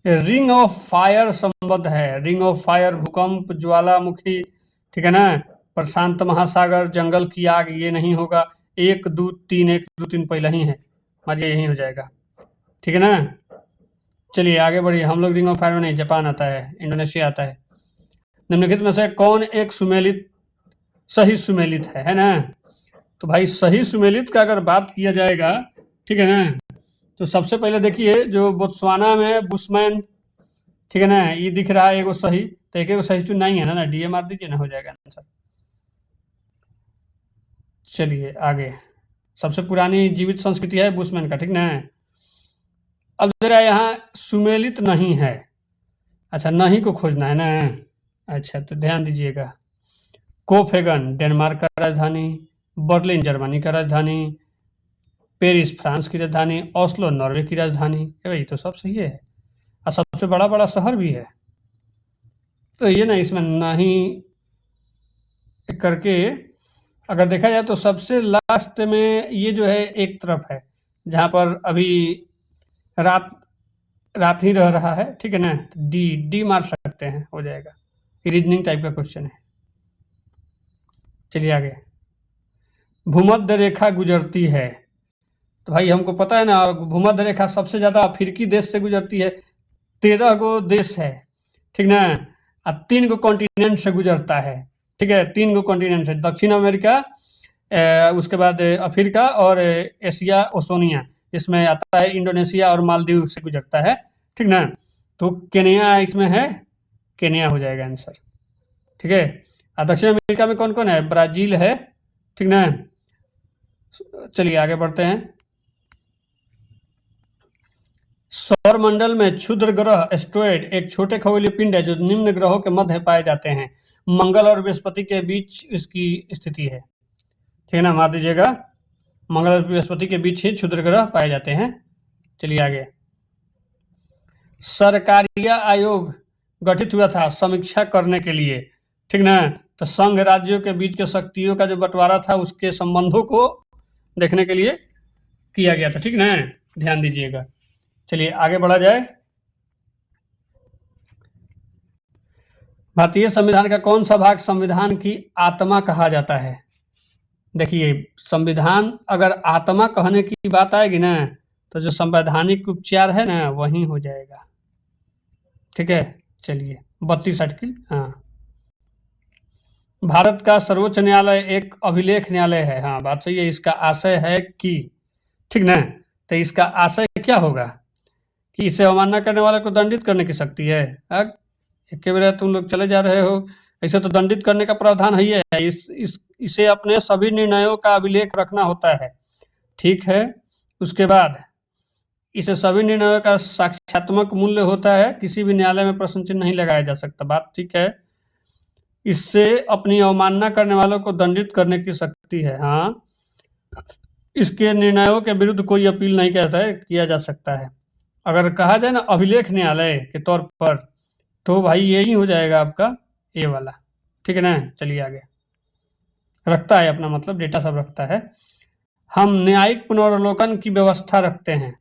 A: रिंग ऑफ फायर संबद्ध है, रिंग ऑफ फायर भूकंप, ज्वालामुखी, ठीक है ना, प्रशांत महासागर, जंगल की आग, ये नहीं होगा। 1 2 3, 1 2 3 पहला ही है, मारिए यही हो जाएगा, ठीक है ना। चलिए आगे बढ़िए, हम लोग रिंग ऑफ फायर में नहीं, जापान आता है, इंडोनेशिया आता है। निम्नलिखित में से कौन एक सुमेलित, सही सुमेलित है ना। तो भाई सही सुमेलित का अगर बात किया जाएगा, ठीक है ना, तो सबसे पहले देखिए जो बोत्सवाना में बुशमैन, ठीक है ना, ये दिख रहा है एगो सही, तो एक एगो सही चुन नहीं है ना, डी मार दीजिए ना, हो जाएगा आंसर। चलिए आगे, सबसे पुरानी जीवित संस्कृति है बुशमैन का, ठीक ना। अब जरा यहाँ सुमेलित नहीं है, अच्छा नहीं को खोजना है ना, अच्छा तो ध्यान दीजिएगा, कोपेनहेगन डेनमार्क का राजधानी, बर्लिन जर्मनी का राजधानी, पेरिस फ्रांस की राजधानी, ओस्लो नॉर्वे की राजधानी, ये तो सब सही है, और सबसे बड़ा बड़ा शहर भी है। तो ये ना, इसमें नहीं करके अगर देखा जाए तो सबसे लास्ट में ये जो है एक तरफ है, जहाँ पर अभी रात ही रह रहा है, ठीक है ना, डी डी मार सकते हैं, हो जाएगा, रीजनिंग टाइप का क्वेश्चन है। चलिए आगे, भूमध्य रेखा गुजरती है, तो भाई हमको पता है ना, भूमध्य रेखा सबसे ज्यादा अफ्रीकी देश से गुजरती है, 13 गो देश है, ठीक ना, और 3 गो कॉन्टिनेंट से गुजरता है, ठीक है, 3 गो कॉन्टिनेंट है, दक्षिण अमेरिका, उसके बाद अफ्रीका और एशिया ओशनिया, इसमें आता है इंडोनेशिया और मालदीव से गुजरता है, ठीक ना। तो केन्या इसमें है, केन्या हो जाएगा आंसर, ठीक है। और दक्षिण अमेरिका में कौन कौन है? ब्राजील है, ठीक ना। चलिए आगे बढ़ते हैं, सौरमंडल में क्षुद्र ग्रह एस्ट्रॉयड एक छोटे खगोलीय पिंड है जो निम्न ग्रहों के मध्य पाए जाते हैं, मंगल और बृहस्पति के बीच इसकी स्थिति है, ठीक है ना, मार दीजिएगा, मंगल और बृहस्पति के बीच ही क्षुद्र ग्रह पाए जाते हैं। चलिए आगे, सरकारिया आयोग गठित हुआ था समीक्षा करने के लिए, ठीक ना, तो संघ राज्यों के बीच के शक्तियों का जो बंटवारा था उसके संबंधों को देखने के लिए किया गया था, ठीक ना, ध्यान दीजिएगा। चलिए आगे बढ़ा जाए, भारतीय संविधान का कौन सा भाग संविधान की आत्मा कहा जाता है? देखिए, संविधान अगर आत्मा कहने की बात आएगी ना, तो जो संवैधानिक उपचार है ना वही हो जाएगा, ठीक है। चलिए 32 आर्टिकल, हाँ, भारत का सर्वोच्च न्यायालय एक अभिलेख न्यायालय है, हाँ बात सही है, इसका आशय है कि, ठीक ना, तो इसका आशय क्या होगा कि इसे अवमानना करने वाले को दंडित करने की शक्ति है। एक बार तुम लोग चले जा रहे हो, ऐसे तो दंडित करने का प्रावधान है, इसे अपने सभी निर्णयों का अभिलेख रखना होता है, ठीक है। उसके बाद इसे सभी निर्णयों का साक्ष्यात्मक मूल्य होता है, किसी भी न्यायालय में प्रश्न चिन्ह नहीं लगाया जा सकता, बात ठीक है। इससे अपनी अवमानना करने वालों को दंडित करने की शक्ति है, हाँ। इसके निर्णयों के विरुद्ध कोई अपील नहीं किया जा सकता है। अगर कहा जाए ना अभिलेख न्यायालय के तौर पर, तो भाई यही हो जाएगा आपका ये वाला, ठीक है ना। चलिए आगे, रखता है अपना मतलब डेटा सब रखता है। हम न्यायिक पुनर्वलोकन की व्यवस्था रखते हैं।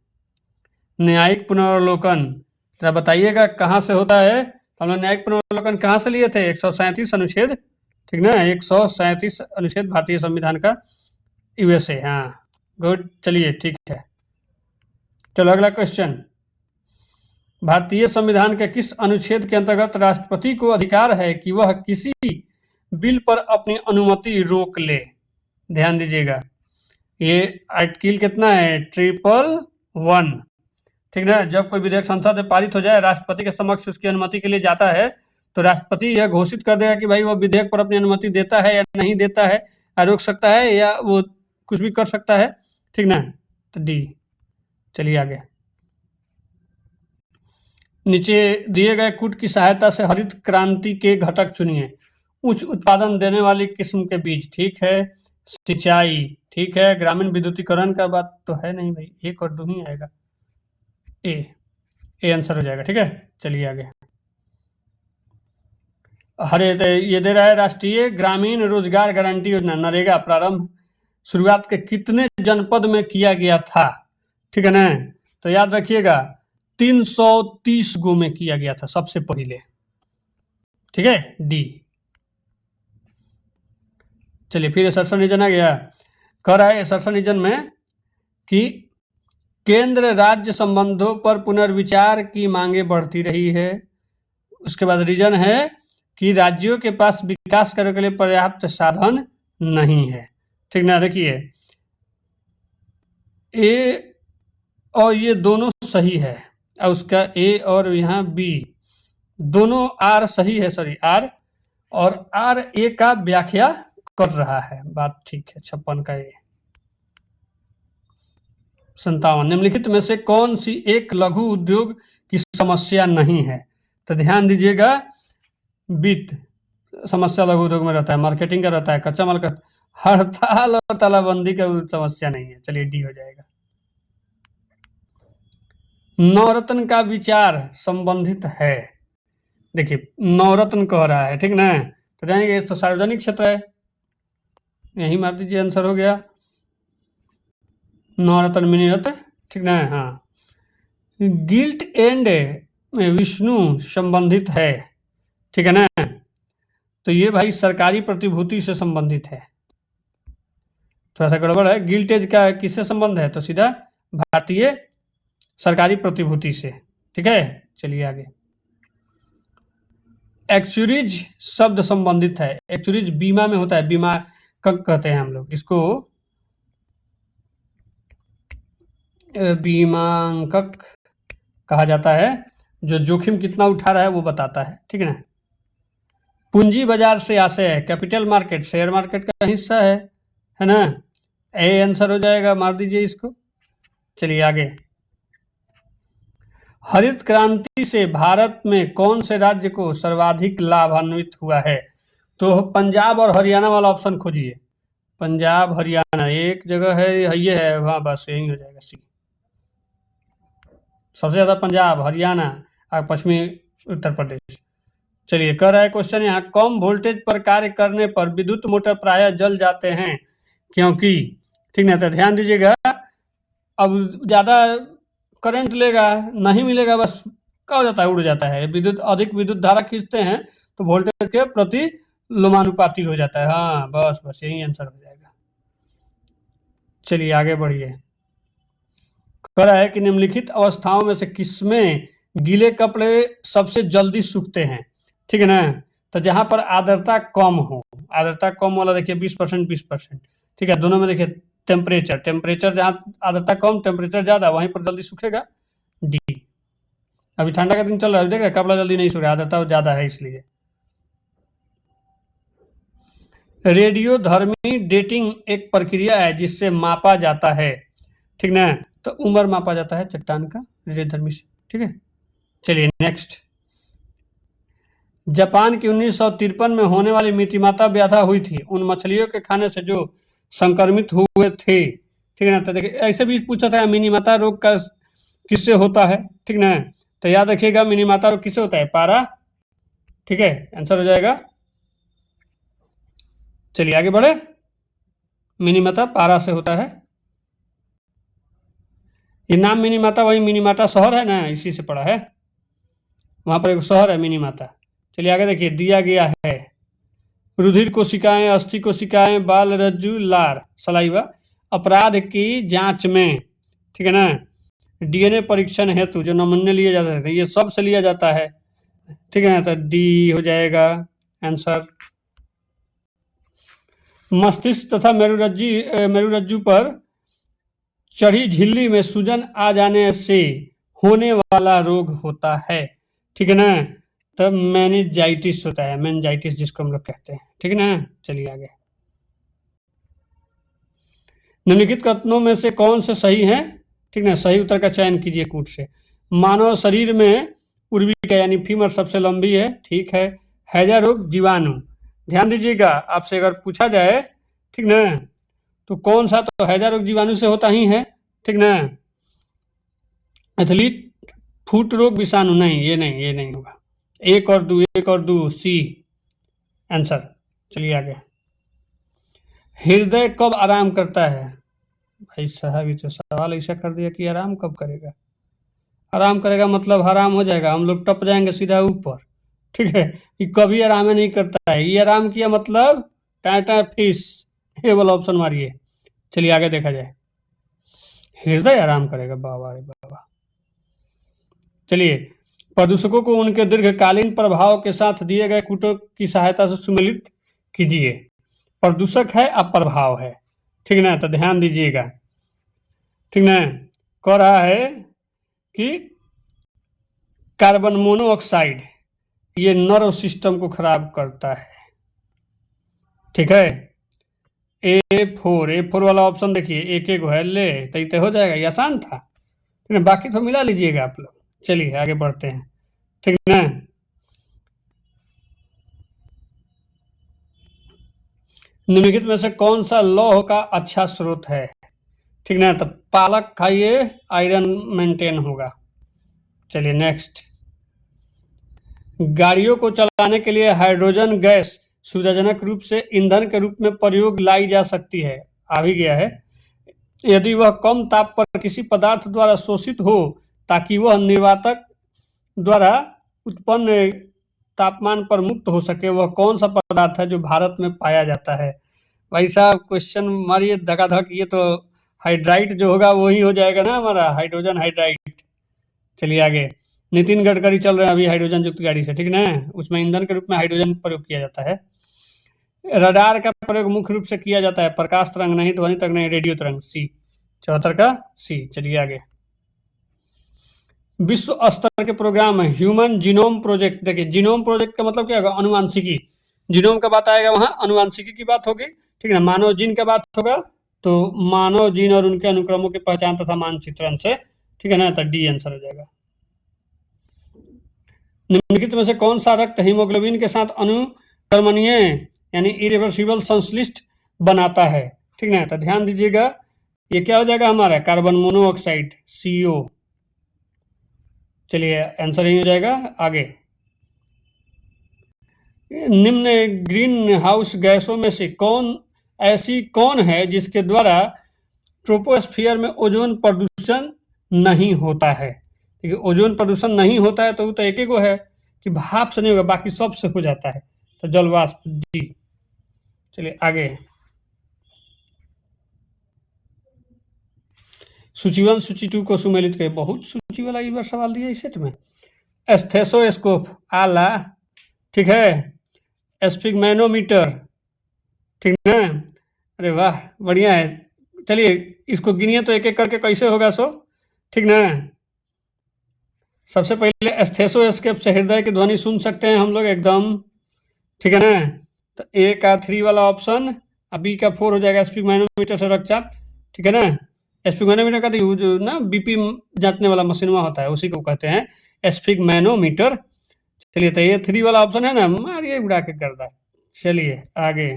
A: न्यायिक पुनर्वलोकन जरा बताइएगा कहाँ से होता है। हम लोग न्यायिक पुनर्वलोकन कहाँ से लिए थे? 137 अनुच्छेद, ठीक ना, 137 अनुच्छेद भारतीय संविधान का, यूएसए। हाँ गुड, चलिए ठीक है। चलो अगला क्वेश्चन, भारतीय संविधान के किस अनुच्छेद के अंतर्गत राष्ट्रपति को अधिकार है कि वह किसी बिल पर अपनी अनुमति रोक ले? ध्यान दीजिएगा, ये आर्टिकल कितना है? 111, ठीक ना। जब कोई विधेयक संसद में पारित हो जाए, राष्ट्रपति के समक्ष उसकी अनुमति के लिए जाता है, तो राष्ट्रपति यह घोषित कर देगा कि भाई वो विधेयक पर अपनी अनुमति देता है या नहीं देता है, या रोक सकता है या वो कुछ भी कर सकता है, ठीक ना। तो डी। चलिए आगे, नीचे दिए गए कूट की सहायता से हरित क्रांति के घटक चुनिए। उच्च उत्पादन देने वाली किस्म के बीज, ठीक है। सिंचाई, ठीक है। ग्रामीण विद्युतीकरण का बात तो है नहीं भाई, एक और दो ही आएगा, ए आंसर हो जाएगा, ठीक है। चलिए आगे, ये दे रहा है राष्ट्रीय ग्रामीण रोजगार गारंटी योजना नरेगा प्रारंभ शुरुआत के कितने जनपद में किया गया था, ठीक है ना। तो याद रखिएगा 330 गो में किया गया था सबसे पहले, ठीक है, डी। चलिए फिर असर्शन रीजन आ गया। कह रहा है असर्शन रीजन में कि केंद्र राज्य संबंधों पर पुनर्विचार की मांगे बढ़ती रही है। उसके बाद रीजन है कि राज्यों के पास विकास करने के लिए पर्याप्त साधन नहीं है, ठीक ना। देखिए ए और ये दोनों सही है, और उसका ए और यहाँ बी दोनों आर सही है, सॉरी आर, और आर ए का व्याख्या कर रहा है, बात ठीक है। 56 का ए। 57, निम्नलिखित में से कौन सी एक लघु उद्योग की समस्या नहीं है? तो ध्यान दीजिएगा, वित्त समस्या लघु उद्योग में रहता है, मार्केटिंग का रहता है, कच्चा माल का, हड़ताल और तालाबंदी का समस्या नहीं है। चलिए डी हो जाएगा। नवरत्न का विचार संबंधित है। देखिए नवरत्न कह रहा है, ठीक ना, तो जाएंगे तो सार्वजनिक क्षेत्र है, यही मार दीजिए, आंसर हो गया नवरत्न मिनीरत्न, ठीक ना। हाँ, गिल्ट एंड विष्णु संबंधित है, ठीक है ना। तो ये भाई सरकारी प्रतिभूति से संबंधित है, थोड़ा सा गड़बड़ है। गिल्टेज का किससे संबंध है? तो सीधा भारतीय सरकारी प्रतिभूति से, ठीक है। चलिए आगे, एक्चुरीज शब्द संबंधित है। एक्चुरीज बीमा में होता है, बीमा कहते हैं हम लोग इसको, बीमांकक कहा जाता है, जो जोखिम कितना उठा रहा है वो बताता है, ठीक है ना। पूंजी बाजार से आशय है, कैपिटल मार्केट शेयर मार्केट का हिस्सा है ना। ए आंसर हो जाएगा, मार दीजिए इसको। चलिए आगे, हरित क्रांति से भारत में कौन से राज्य को सर्वाधिक लाभान्वित हुआ है? तो पंजाब और हरियाणा वाला ऑप्शन खोजिए। पंजाब हरियाणा एक जगह है, ये है, हाँ बस यही हो जाएगा सी। सबसे ज्यादा पंजाब, हरियाणा और पश्चिमी उत्तर प्रदेश। चलिए कह रहा है क्वेश्चन यहाँ, कम वोल्टेज पर कार्य करने पर विद्युत मोटर प्रायः जल जाते हैं क्योंकि, ठीक ना। तो ध्यान दीजिएगा, अब ज्यादा करंट लेगा नहीं मिलेगा, बस क्या हो जाता है, उड़ जाता है। विद्युत अधिक विद्युत धारा खींचते हैं तो वोल्टेज के प्रति लुमानुपाती हो जाता है। हाँ बस बस यही आंसर हो जाएगा। चलिए आगे बढ़िए, कह रहा है कि निम्नलिखित अवस्थाओं में से किसमें गीले कपड़े सबसे जल्दी सूखते हैं, ठीक है ना। तो जहां पर आर्द्रता कम हो, आर्द्रता कम वाला देखिए 20%, 20%, ठीक है। दोनों में देखिए टेम्परेचर जहां आर्द्रता कम टेम्परेचर ज्यादा, वहीं पर जल्दी सूखेगा, डी। अभी ठंडा का दिन चल रहा है, देख रहे कपड़ा जल्दी नहीं सूख रहा, आर्द्रता ज्यादा है इसलिए। रेडियोधर्मी डेटिंग एक प्रक्रिया है जिससे मापा जाता है, ठीक ना। तो उम्र मापा जाता है चट्टान का रेडियोधर्मी से, ठीक है। चलिए नेक्स्ट, जापान की 1953 में होने वाली मितिमाता व्याधा हुई थी। उन मछलियों के खाने से जो संक्रमित हुए थे, ठीक है ना। तो देखिए ऐसे भी पूछा था मिनीमाता रोग का किससे होता है, ठीक ना। तो याद रखिएगा मिनीमाता रोग किससे होता है, पारा, ठीक है, आंसर हो जाएगा। चलिए आगे बढ़े, मिनीमाता पारा से होता है। ये नाम मिनीमाता वही मिनीमाता शहर है ना, इसी से पड़ा है, वहां पर एक शहर है मिनीमाता। चलिए आगे देखिए, दिया गया है रुधिर कोशिकाएं, अस्थि कोशिकाएं, बाल रज्जु, लार, सलाइवा अपराध की जांच में, ठीक है ना, डीएनए परीक्षण हेतु जो नमूने लिए जाते हैं ये सब से लिया जाता है, ठीक है ना। तो डी हो जाएगा आंसर। मस्तिष्क तथा मेरुरज्जु पर चढ़ी झिल्ली में सूजन आ जाने से होने वाला रोग होता है, ठीक है ना। तब मेनिंजाइटिस होता है, मेनिंजाइटिस जिसको हम लोग कहते हैं, ठीक है ना। चलिए आगे, निम्नलिखित कथनों में से कौन से सही हैं, ठीक ना, सही उत्तर का चयन कीजिए कूट से। मानव शरीर में पूर्विका यानी फीमर सबसे लंबी है, ठीक है। हैजा रोग जीवाणु, ध्यान दीजिएगा, आपसे अगर पूछा जाए, ठीक ना, तो कौन सा, तो हैजा रोग जीवाणु से होता ही है, ठीक ना। एथलीट फुट रोग विषाणु, नहीं ये नहीं होगा। एक और दो सी आंसर। चलिए आगे, हृदय कब आराम करता है, भाई साहब ये तो सवाल ऐसा कर दिया कि आराम कब करेगा। आराम करेगा मतलब हराम हो जाएगा, हम लोग टप जाएंगे सीधा ऊपर, ठीक है। ये कभी आराम नहीं करता है, ये आराम किया मतलब टाटा फिश, ये वाला ऑप्शन मारिए। चलिए आगे देखा जाए, हृदय आराम करेगा, बाबा रे बाबा। चलिए, प्रदूषकों को उनके दीर्घकालीन प्रभाव के साथ दिए गए कूटों की सहायता से सुमेलित कीजिए। प्रदूषक है अब प्रभाव है, ठीक ना, तो ध्यान दीजिएगा, ठीक ना। कह रहा है कि कार्बन मोनोऑक्साइड ये नर्व सिस्टम को खराब करता है, ठीक है। ए4 वाला ऑप्शन देखिए, एक एक है ले तो हो जाएगा, ये आसान था, ठीक है। बाकी तो मिला लीजिएगा आप लोग। चलिए आगे बढ़ते हैं, ठीक ना। निम्नलिखित में से कौन सा लौह का अच्छा स्रोत है, ठीक ना, तो पालक खाइए, आयरन मेंटेन होगा। चलिए नेक्स्ट, गाड़ियों को चलाने के लिए हाइड्रोजन गैस सुविधाजनक रूप से ईंधन के रूप में प्रयोग लाई जा सकती है, आ भी गया है, यदि वह कम ताप पर किसी पदार्थ द्वारा शोषित हो ताकि वह निर्वातक द्वारा उत्पन्न तापमान पर मुक्त हो सके। वह कौन सा पदार्थ है जो भारत में पाया जाता है। भाई साहब क्वेश्चन मारिए धकाधक, ये तो हाइड्राइट जो होगा वही हो जाएगा ना हमारा, हाइड्रोजन हाइड्राइट। चलिए आगे, नितिन गडकरी चल रहे हैं अभी हाइड्रोजन युक्त गाड़ी से, ठीक ना, उसमें ईंधन के रूप में हाइड्रोजन प्रयोग किया जाता है। रडार का प्रयोग मुख्य रूप से किया जाता है, प्रकाश तरंग नहीं, ध्वनि तरंग नहीं, रेडियो तरंग, सी 74 का सी। चलिए आगे, विश्व स्तर के प्रोग्राम है ह्यूमन जीनोम प्रोजेक्ट। देखिए जीनोम प्रोजेक्ट का मतलब क्या होगा, अनुवांशिकी, जीनोम का बात आएगा वहां अनुवांशिकी की बात होगी, ठीक है। मानव जीन का बात होगा तो मानव जीन और उनके अनुक्रमों की पहचान तथा मानचित्रण से, ठीक है ना, तो डी आंसर हो जाएगा। निम्नलिखित में से कौन सा रक्त हीमोग्लोबिन के साथ अनुक्रमणीय यानी इरिवर्सिबल संश्लिष्ट बनाता है, ठीक ना, तो ध्यान दीजिएगा, ये क्या हो जाएगा हमारा, कार्बन मोनोऑक्साइड, CO। चलिए आंसर ही हो जाएगा। आगे, निम्न ग्रीन हाउस गैसों में से ऐसी कौन है जिसके द्वारा ट्रोपोस्फियर में ओजोन प्रदूषण नहीं होता है। देखिए ओजोन प्रदूषण नहीं होता है तो वो तो एक ही है कि भाप से नहीं होगा, बाकी सब से हो जाता है, तो जल वाष्प, डी। चलिए आगे, सूची 1 सूची 2 को सुमेलित करें। बहुत सूची वाला ये बार सवाल दिया इस सेट में। एस्थेसोस्कोप, आला, ठीक है। स्फिग्मैनोमीटर, ठीक ना, अरे वाह बढ़िया है। चलिए इसको गिनिए तो एक एक करके कैसे होगा सो, ठीक ना। सबसे पहले एस्थेसोस्कोप से हृदय की ध्वनि सुन सकते हैं हम लोग एकदम, ठीक है ना। तो ए का 3 वाला ऑप्शन, बी का 4 हो जाएगा, स्फिग्मैनोमीटर से रक्तचाप, ठीक है ना। स्फिग्मैनोमीटर का जो ना बीपी जांचने वाला मशीन होता है उसी को कहते हैं स्फिग्मैनोमीटर। चलिए तो ये 3 वाला ऑप्शन है ना, मारिए उड़ा के कर दा। चलिए आगे,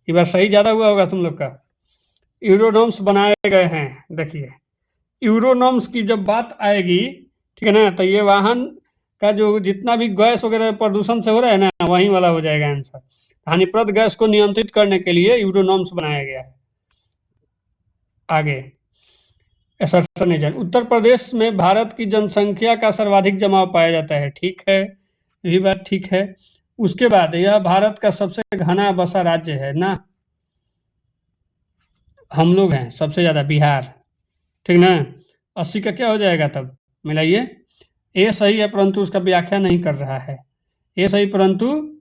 A: ये बार सही ज़्यादा हुआ होगा तुम लोग का। यूरोनॉर्म्स बनाए गए हैं। देखिए, यूरोनॉर्म्स की जब बात आएगी, ठीक है ना, तो ये वाहन का जो जितना भी गैस वगैरह प्रदूषण से हो रहा है ना, वहीं वाला हो जाएगा आंसर। हानिप्रद गैस को नियंत्रित करने के लिए यूरोनॉर्म्स बनाया गया है। आगे, असर्शन एजेंट। उत्तर प्रदेश में भारत की जनसंख्या का सर्वाधिक जमाव पाया जाता है। ठीक है, यही बात ठीक है। उसके बाद यह भारत का सबसे घना बसा राज्य है ना, हम लोग हैं सबसे ज्यादा, बिहार। ठीक ना, 80 का क्या हो जाएगा तब, मिलाइए। ए सही है परंतु उसका व्याख्या नहीं कर रहा है। ए सही परंतु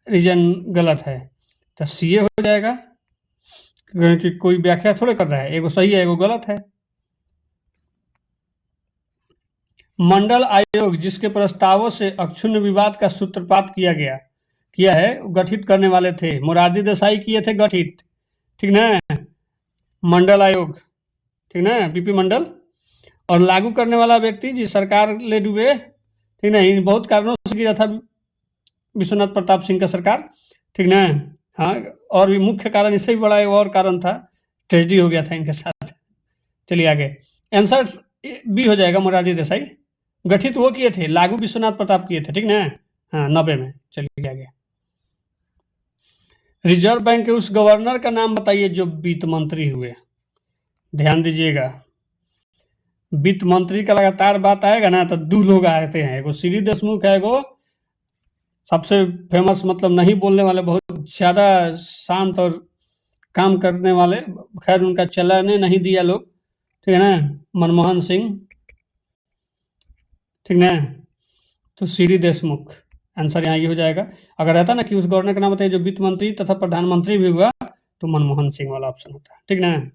A: रीजन गलत है, तो सी ए हो जाएगा, क्योंकि कोई व्याख्या थोड़े कर रहा है, एगो सही है एगो गलत है। मंडल आयोग जिसके प्रस्तावों से अक्षुण्ण विवाद का सूत्रपात किया है, गठित करने वाले थे मोरारजी देसाई, किए थे गठित। ठीक ना, मंडल आयोग, ठीक ना, बीपी मंडल। और लागू करने वाला व्यक्ति जी सरकार ले डूबे, ठीक ना, इन बहुत कारणों से गिरा था विश्वनाथ प्रताप सिंह का सरकार। ठीक ना, हाँ, और भी मुख्य कारण इससे भी बड़ा एक और कारण था, ट्रेजेडी हो गया था इनके साथ। चलिए आगे, आंसर बी हो जाएगा, मोरारजी देसाई। गठित वो किए थे, लागू विश्वनाथ प्रताप किए थे। ठीक ना, हाँ, 90 में। चलिए आगे, रिजर्व बैंक के उस गवर्नर का नाम बताइए जो वित्त मंत्री हुए। ध्यान दीजिएगा, वित्त मंत्री का लगातार बात आएगा ना तो दो लोग आते हैं, एगो सीडी देशमुख है, एगो सबसे फेमस, मतलब नहीं बोलने वाले, बहुत ज्यादा शांत और काम करने वाले, खैर उनका चलाने नहीं दिया लोग, ठीक है ना, मनमोहन सिंह। ठीक ना, तो सीडी देशमुख आंसर यहाँ ये हो जाएगा। अगर रहता ना कि उस गवर्नर का नाम बताइए जो वित्त मंत्री तथा प्रधानमंत्री भी हुआ, तो मनमोहन सिंह वाला ऑप्शन होता है। ठीक ना,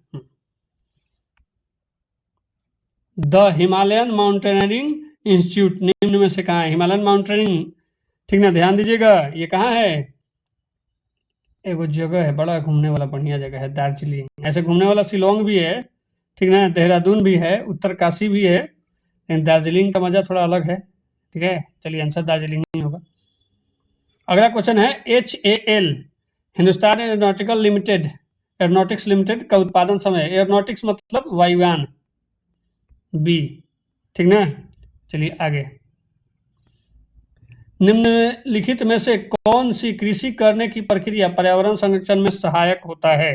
A: द हिमालयन माउंटेनियरिंग इंस्टीट्यूट निम्न में से कहाँ है? हिमालयन माउंटेनियरिंग, ठीक ना, ध्यान दीजिएगा, ये कहाँ है? एगो जगह है, बड़ा घूमने वाला बढ़िया जगह है, दार्जिलिंग। ऐसे घूमने वाला शिलोंग भी है, ठीक ना, देहरादून भी है, उत्तरकाशी भी है, लेकिन दार्जिलिंग का मजा थोड़ा अलग है। ठीक है, चलिए आंसर दार्जिलिंग ही होगा। अगला क्वेश्चन है, HAL हिंदुस्तान एरोनॉटिक्स लिमिटेड का उत्पादन समय, एरोनॉटिक्स मतलब वायुयान, बी। ठीक ना, चलिए आगे, निम्नलिखित में से कौन सी कृषि करने की प्रक्रिया पर्यावरण संरक्षण में सहायक होता है?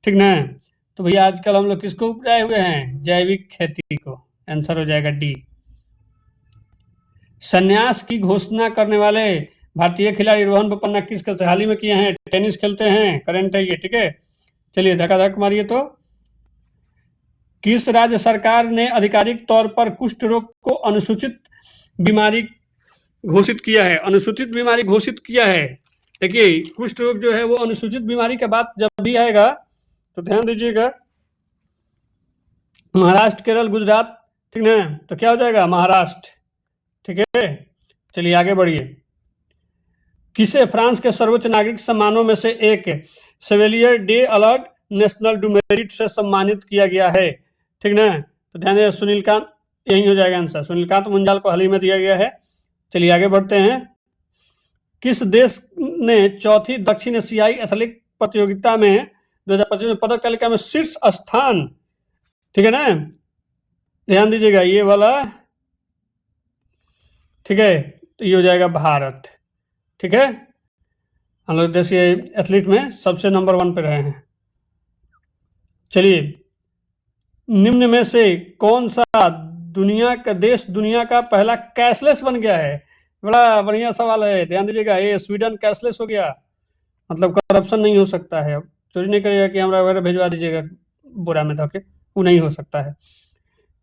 A: ठीक ना, तो भैया आजकल हम लोग किसको उपजाए हुए हैं? जैविक खेती को। आंसर हो जाएगा डी। संन्यास की घोषणा करने वाले भारतीय खिलाड़ी रोहन बोपन्ना किस खेल से हाल ही में किए हैं? टेनिस खेलते हैं, करंट है ये। ठीक है, चलिए धक्का मारिए। तो किस राज्य सरकार ने आधिकारिक तौर पर कुष्ठ रोग को अनुसूचित बीमारी घोषित किया है? अनुसूचित बीमारी घोषित किया है। देखिए, कुष्ठ रोग जो है वो अनुसूचित बीमारी का बात जब भी आएगा तो ध्यान दीजिएगा, महाराष्ट्र, केरल, गुजरात, ठीक ना, तो क्या हो जाएगा? महाराष्ट्र। ठीक है, चलिए आगे बढ़िए। किसे फ्रांस के सर्वोच्च नागरिक सम्मानों में से एक सेवेलियर डे अलर्ट नेशनल डू मेरिट से सम्मानित किया गया है? ठीक ना, तो ध्यान दें, सुनीलकांत, यही हो जाएगा आंसर, सुनीलकांत मुंजाल को हाल ही में दिया गया है। चलिए आगे बढ़ते हैं। किस देश ने चौथी दक्षिण एशियाई एथलेटिक प्रतियोगिता में 2025 में पदक तालिका में शीर्ष स्थान, ठीक है ना, ध्यान दीजिएगा ये वाला, ठीक है, तो ये हो जाएगा भारत। ठीक है, हम लोग देश एथलीट में सबसे नंबर 1 पे रहे हैं। चलिए, निम्न में से कौन सा दुनिया का पहला कैशलेस बन गया है? बड़ा बढ़िया सवाल है, ध्यान दीजिएगा। ये स्वीडन कैशलेस हो गया, मतलब करप्शन नहीं हो सकता है, अब चोरी नहीं करेगा कि हमारा वगैरह भिजवा दीजिएगा बुरा में धोके, वो नहीं हो सकता है।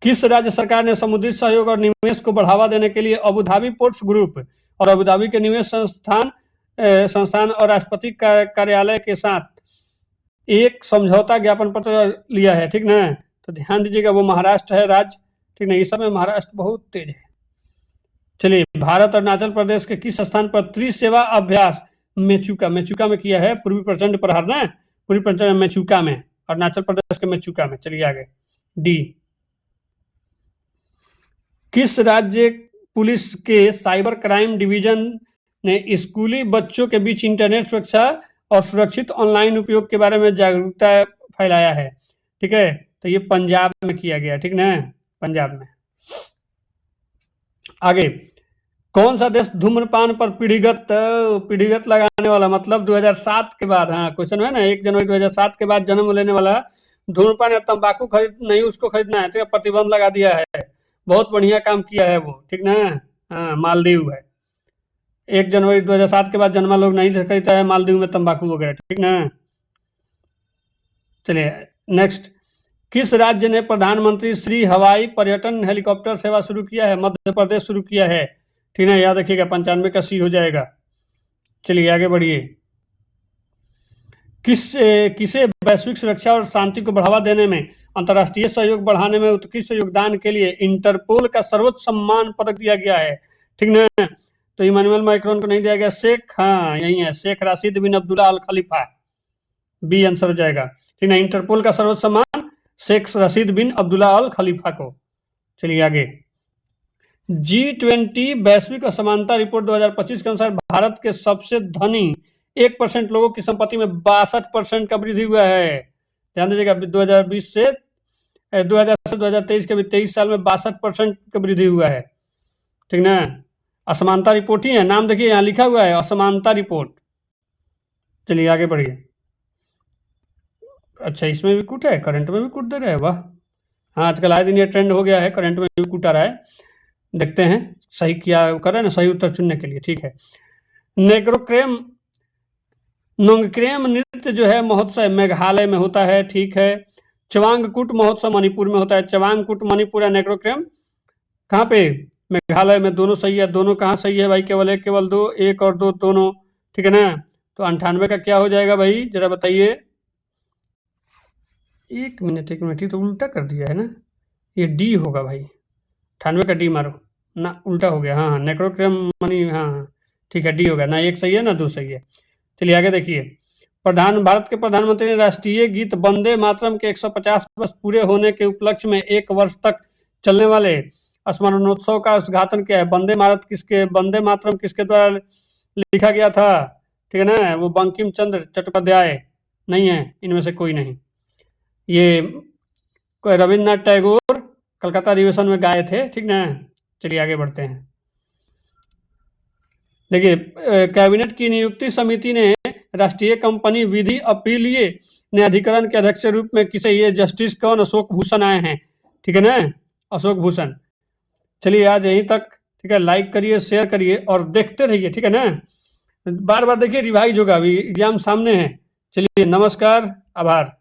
A: किस राज्य सरकार ने समुद्री सहयोग और निवेश को बढ़ावा देने के लिए अबू धाबी पोर्ट्स ग्रुप और अबू धाबी के निवेश संस्थान और राष्ट्रपति कार्यालय के साथ एक समझौता ज्ञापन पत्र लिया है? ठीक ना, तो ध्यान दीजिएगा वो महाराष्ट्र है राज्य। ठीक ना, इस समय महाराष्ट्र बहुत तेज है। चलिए, भारत अरुणाचल प्रदेश के किस स्थान पर त्रिसेवा अभ्यास मेचुका में किया है? पूर्वी प्रचंड प्रहार ना, पूर्वी प्रचंड मेचुका में, अरुणाचल प्रदेश के मेचुका में। चलिए आगे, डी। किस राज्य पुलिस के साइबर क्राइम डिवीजन ने स्कूली बच्चों के बीच इंटरनेट सुरक्षा और सुरक्षित ऑनलाइन उपयोग के बारे में जागरूकता फैलाया है, ठीक है। तो ये पंजाब में किया गया, ठीक ना, पंजाब में। आगे, कौन सा देश धूम्रपान पर पीढ़ीगत लगाने वाला, मतलब 2007 के बाद, हाँ क्वेश्चन है ना, 1 जनवरी 2007 के बाद जन्म लेने वाला धूम्रपान या तंबाकू खरीद नहीं, उसको खरीदना है, तो प्रतिबंध लगा दिया है। बहुत बढ़िया काम किया है वो, ठीक ना। हाँ, मालदीव है। 1 जनवरी 2007 के बाद जन्मा लोग नहीं खरीदता है मालदीव में तंबाकू वगैरह, ठीक ना। चलिए नेक्स्ट, किस राज्य ने प्रधानमंत्री श्री हवाई पर्यटन हेलीकॉप्टर सेवा शुरू किया है? मध्य प्रदेश शुरू किया है, ठीक है, याद रखिएगा, 95 का सी हो जाएगा। चलिए आगे बढ़िए। किसे वैश्विक सुरक्षा और शांति को बढ़ावा देने में, अंतर्राष्ट्रीय सहयोग बढ़ाने में उत्कृष्ट योगदान के लिए इंटरपोल का सर्वोच्च सम्मान पदक दिया गया है, ठीक ना। तो इमानुएल मैक्रोन को नहीं दिया गया, शेख, हाँ यही है, शेख राशिद बिन अब्दुल्ला अल खलीफा, बी आंसर हो जाएगा, ठीक ना। इंटरपोल का सर्वोच्च सम्मान शेख रशीद बिन अब्दुल्ला अल खलीफा को। चलिए आगे, G20 वैश्विक असमानता रिपोर्ट 2025 के अनुसार भारत के सबसे धनी 1% लोगों की संपत्ति में 62% का वृद्धि हुआ है। ध्यान दीजिएगा, 2020 से 2023 के भी 23 साल में 62% का वृद्धि हुआ है, ठीक ना। असमानता रिपोर्ट ही है, नाम देखिए यहाँ लिखा हुआ है, असमानता रिपोर्ट। चलिए आगे बढ़िए। अच्छा, इसमें भी कूट है, करंट में भी कूट दे रहे हैं, वाह। हाँ, आजकल आए दिन ये ट्रेंड हो गया है, करंट में भी कूट आ रहा है। देखते हैं सही क्या कर रहे हैं ना, सही उत्तर चुनने के लिए, ठीक है। नोंगक्रेम नृत्य जो है महोत्सव मेघालय में होता है, ठीक है। चवांगकुट महोत्सव मणिपुर में होता है, चवांगकुट मणिपुर है, नेक्रोक्रेम कहाँ पे? मेघालय में। दोनों सही है, दोनों कहाँ सही है भाई? केवल एक, केवल दो, 1 और 2 दोनों, ठीक है ना। तो 98 का क्या हो जाएगा भाई, जरा बताइए। 1 मिनट ही तो उल्टा कर दिया है ना, ये डी होगा भाई, 98 का डी मारो ना, उल्टा हो गया। हाँ, नेक्रोक्रेम मनी, हाँ ठीक है, डी होगा ना, 1 सही है ना 2 सही है। चलिए आगे देखिए, भारत के प्रधानमंत्री ने राष्ट्रीय गीत वंदे मातरम के 150 वर्ष पूरे होने के उपलक्ष्य में 1 वर्ष तक चलने वाले स्मरणोत्सव का उद्घाटन किया है। वंदे मातरम किसके द्वारा लिखा गया था, ठीक है ना? वो बंकिम चंद्र चट्टोपाध्याय नहीं है, इनमें से कोई नहीं। ये रविन्द्रनाथ टैगोर कलकत्ता अधिवेशन में गाए थे, ठीक ना। चलिए आगे बढ़ते हैं। देखिए, कैबिनेट की नियुक्ति समिति ने राष्ट्रीय कंपनी विधि अपीलीय न्यायाधिकरण के अध्यक्ष के रूप में किसे, ये जस्टिस कौन, अशोक भूषण आए हैं, ठीक है ना, अशोक भूषण। चलिए आज यहीं तक, ठीक है। लाइक करिए, शेयर करिए और देखते रहिए, ठीक है ना। बार बार देखिए, रिवाइज होगा, अभी एग्जाम सामने है। चलिए नमस्कार, आभार।